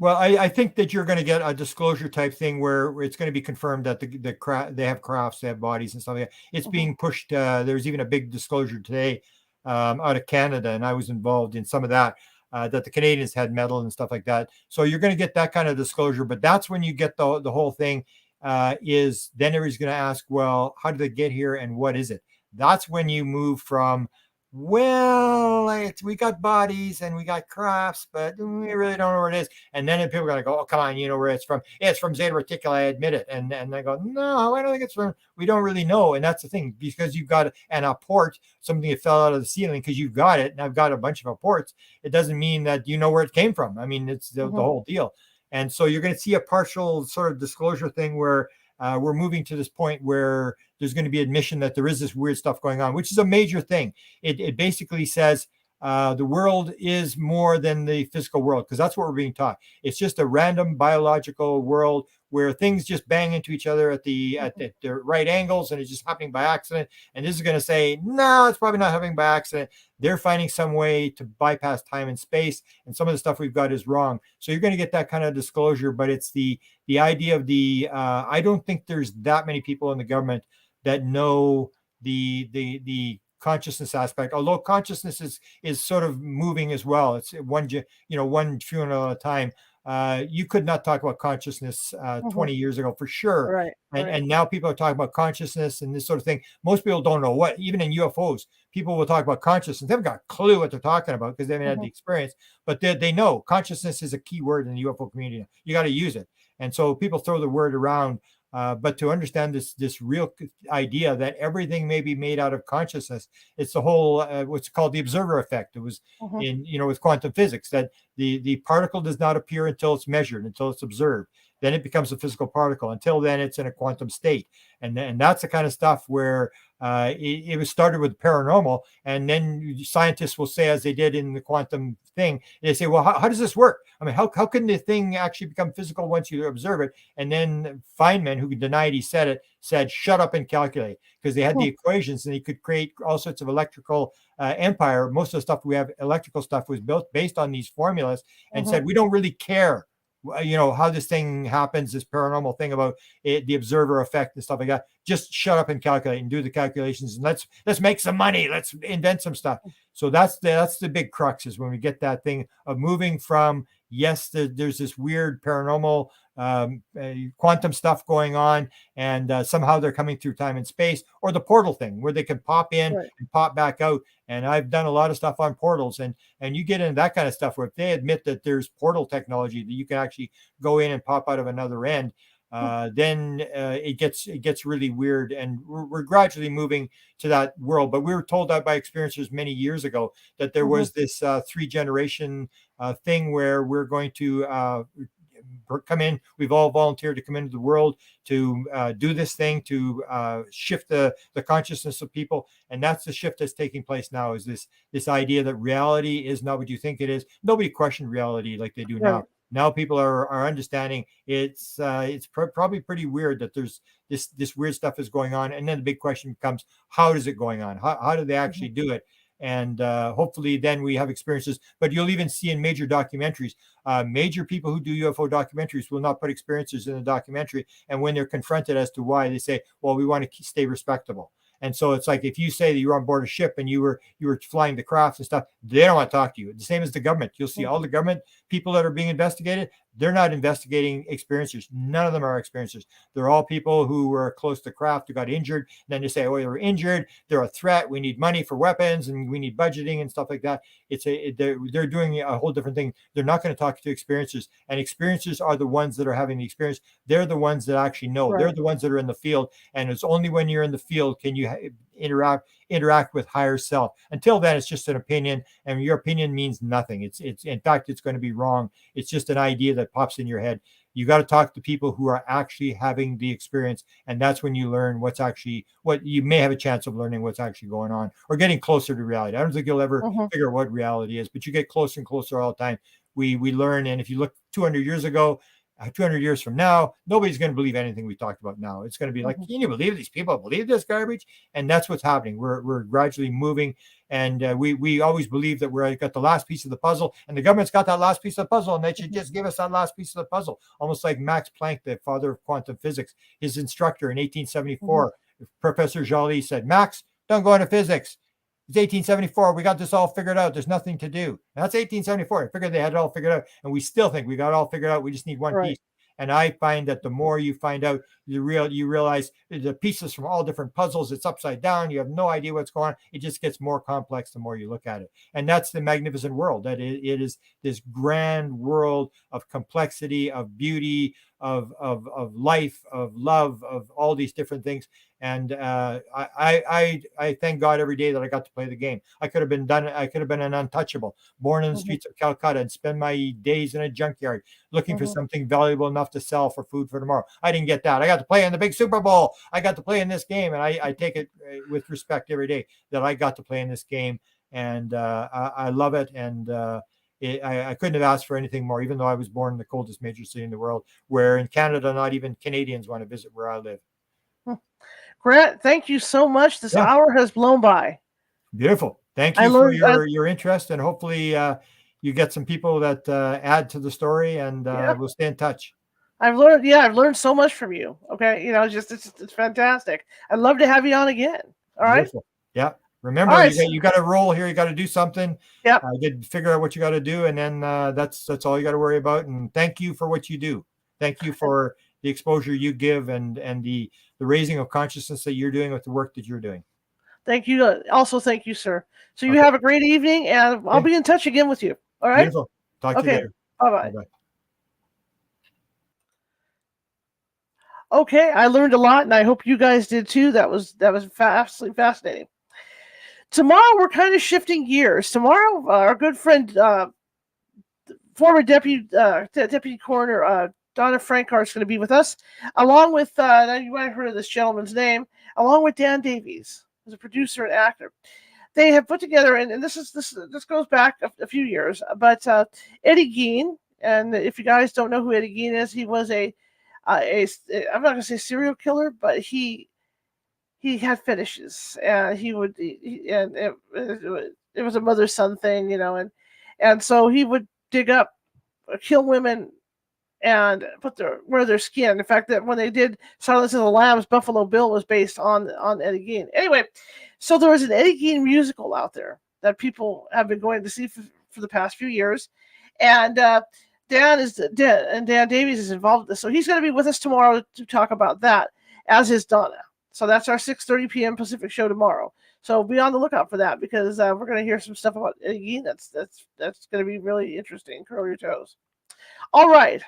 Well, I think that you're going to get a disclosure type thing where it's going to be confirmed that they have crafts, they have bodies and stuff like that. It's being pushed. There's even a big disclosure today out of Canada, and I was involved in some of that. That the Canadians had metal and stuff like that. So you're going to get that kind of disclosure, but that's when you get the whole thing is then everybody's going to ask, well, how did they get here and what is it? That's when you move from, well, we got bodies and we got crafts, but we really don't know where it is. And then people are going to go, oh, come on, you know where it's from. Yeah, it's from Zeta Reticuli, I admit it. And I go, no, I don't think it's from, we don't really know. And that's the thing, because you've got a port, something that fell out of the ceiling, because you've got it. And I've got a bunch of ports. It doesn't mean that you know where it came from. I mean, it's the whole deal. And so you're going to see a partial sort of disclosure thing where we're moving to this point where there's going to be admission that there is this weird stuff going on, which is a major thing. It basically says the world is more than the physical world, because that's what we're being taught. It's just a random biological world where things just bang into each other at the right angles, and it's just happening by accident. And this is going to say, no, it's probably not happening by accident. They're finding some way to bypass time and space, and some of the stuff we've got is wrong. So you're going to get that kind of disclosure, but it's the idea of I don't think there's that many people in the government that know the consciousness aspect, although consciousness is sort of moving as well. It's one funeral at a time. you could not talk about consciousness 20 years ago for sure. Right. And now people are talking about consciousness and this sort of thing. Most people don't know what, even in UFOs, people will talk about consciousness. They haven't got a clue what they're talking about because they haven't had the experience, but they know consciousness is a key word in the UFO community. You got to use it. And so people throw the word around. But to understand this real idea that everything may be made out of consciousness, it's the whole what's called the observer effect. It was in with quantum physics that the particle does not appear until it's measured, until it's observed. Then it becomes a physical particle. Until then, it's in a quantum state, and that's the kind of stuff where it was started with paranormal, and then scientists will say, as they did in the quantum thing, they say, well, how does this work? I mean, how can the thing actually become physical once you observe it? And then Feynman, who denied he said it, said, shut up and calculate, because they had the equations and he could create all sorts of electrical empire. Most of the stuff we have, electrical stuff, was built based on these formulas, and said, we don't really care how this thing happens, this paranormal thing about it, the observer effect and stuff like that. Just shut up and calculate and do the calculations, and let's make some money. Let's invent some stuff. So that's the big crux, is when we get that thing of moving from, yes, there's this weird paranormal quantum stuff going on, and somehow they're coming through time and space, or the portal thing where they can pop in and pop back out. And I've done a lot of stuff on portals, and you get into that kind of stuff where if they admit that there's portal technology that you can actually go in and pop out of another end, then it gets really weird, and we're gradually moving to that world. But we were told that by experiencers many years ago that there was this 3-generation thing where we're going to come in. We've all volunteered to come into the world to do this thing, to shift the consciousness of people, and that's the shift that's taking place now. Is this idea that reality is not what you think it is? Nobody questioned reality like they do now. Now people are understanding it's probably pretty weird that there's this weird stuff is going on, and then the big question becomes, how is it going on? How do they actually do it? And hopefully then we have experiences. But you'll even see in major documentaries, major people who do UFO documentaries will not put experiences in the documentary. And when they're confronted as to why, they say, well, we want to stay respectable. And so it's like, if you say that you were on board a ship and you were flying the crafts and stuff, they don't want to talk to you. The same as the government. You'll see all the government people that are being investigated, they're not investigating experiencers. None of them are experiencers. They're all people who were close to craft, who got injured. And then they say, oh, they were injured. They're a threat. We need money for weapons and we need budgeting and stuff like that. They're doing a whole different thing. They're not going to talk to experiencers. And experiencers are the ones that are having the experience. They're the ones that actually know. They're the ones that are in the field. And it's only when you're in the field can you interact with higher self. Until then, it's just an opinion, and your opinion means nothing. It's in fact, it's going to be wrong. It's just an idea that pops in your head. You got to talk to people who are actually having the experience, and that's when you learn what you may have a chance of learning what's actually going on, or getting closer to reality. I don't think you'll ever figure out what reality is, but you get closer and closer all the time. We learn, and if you look 200 years ago, 200 years from now, nobody's going to believe anything we talked about now. It's going to be like, can you believe these people believe this garbage? And that's what's happening. We're gradually moving, and we always believe that we're got the last piece of the puzzle, and the government's got that last piece of the puzzle, and they should just give us that last piece of the puzzle. Almost like Max Planck, the father of quantum physics, his instructor in 1874, Professor Joly said, Max, don't go into physics. It's 1874. We got this all figured out. There's nothing to do. And that's 1874. I figured they had it all figured out. And we still think we got it all figured out. We just need one piece. And I find that the more you find out, you realize the pieces from all different puzzles. It's upside down. You have no idea what's going on. It just gets more complex the more you look at it. And that's the magnificent world. That it is this grand world of complexity, of beauty, of life, of love, of all these different things. And I thank God every day that I got to play the game. I could have been an untouchable, born in the streets of Calcutta, and spend my days in a junkyard looking for something valuable enough to sell for food for tomorrow. I didn't get that. I got to play in the big Super Bowl. I got to play in this game, and I take it with respect every day that I got to play in this game, and I love it. And I couldn't have asked for anything more, even though I was born in the coldest major city in the world, where in Canada, not even Canadians want to visit where I live. Grant, thank you so much. This hour has blown by. Beautiful. Thank you for your interest, and hopefully you get some people that add to the story, and we'll stay in touch. I've learned so much from you. Okay. It's fantastic. I'd love to have you on again. All right. Beautiful. Yeah. Remember, All right. you got to roll here. You got to do something. Yep. Get figure out what you got to do, and then that's all you got to worry about. And thank you for what you do. Thank you for the exposure you give and the raising of consciousness that you're doing with the work that you're doing. Thank you. Also, thank you, sir. So you Okay. have a great evening, and I'll be in touch again with you. All right. Beautiful. Talk to you later. Bye-bye. Bye-bye. Okay, I learned a lot, and I hope you guys did too. That was absolutely fascinating. Tomorrow we're kind of shifting gears. Tomorrow, our good friend, former deputy coroner Donna Frankart is going to be with us, along with you might have heard of this gentleman's name, along with Dan Davies, who's a producer and actor. They have put together, and this goes back a few years, but Eddie Gein, and if you guys don't know who Eddie Gein is, he was I'm not going to say serial killer, but he had fetishes, and and it was a mother-son thing, and so he would dig up, kill women, and wear their skin. In fact, that when they did Silence of the Lambs, Buffalo Bill was based on Eddie Gein. Anyway, so there was an Eddie Gein musical out there that people have been going to see for the past few years, and Dan Davies is involved with this, so he's going to be with us tomorrow to talk about that, as is Donna. So that's our 6:30 p.m. Pacific show tomorrow. So be on the lookout for that, because we're going to hear some stuff about Eddie Gein. That's going to be really interesting. Curl your toes. All right.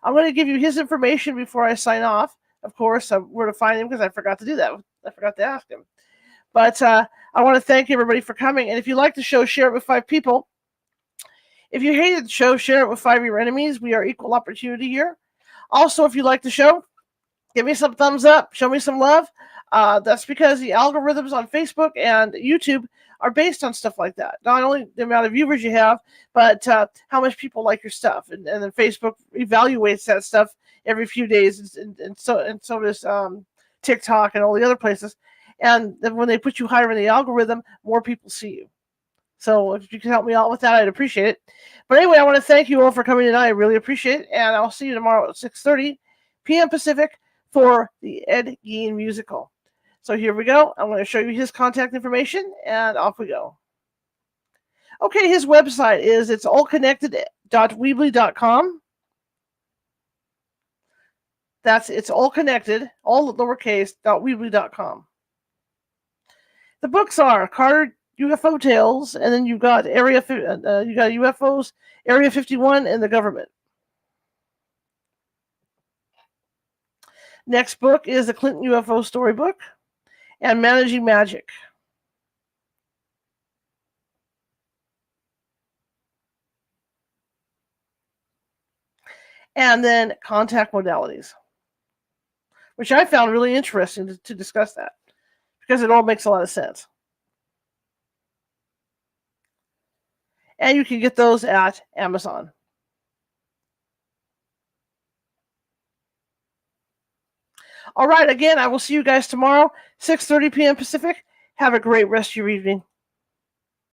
I'm going to give you his information before I sign off. Of course, where to find him, because I forgot to do that. I forgot to ask him. But I want to thank everybody for coming. And if you like the show, share it with 5 people. If you hated the show, share it with 5 of your enemies. We are equal opportunity here. Also, if you like the show, give me some thumbs up. Show me some love. That's because the algorithms on Facebook and YouTube are based on stuff like that. Not only the amount of viewers you have, but how much people like your stuff. And then Facebook evaluates that stuff every few days, and so does TikTok and all the other places. And then when they put you higher in the algorithm, more people see you. So if you can help me out with that, I'd appreciate it. But anyway, I want to thank you all for coming tonight. I really appreciate it. And I'll see you tomorrow at 6:30 p.m. Pacific for the Ed Gein musical. So here we go. I'm going to show you his contact information, and off we go. Okay, his website is allconnected.weebly.com. It's all connected, all lowercase, .weebly.com. The books are Carter UFO Tales, and then you've got UFOs, Area 51, and the Government. Next book is the Clinton UFO Storybook and Managing Magic. And then Contact Modalities, which I found really interesting to discuss that, because it all makes a lot of sense. And you can get those at Amazon. All right, again, I will see you guys tomorrow, 6:30 p.m. Pacific. Have a great rest of your evening.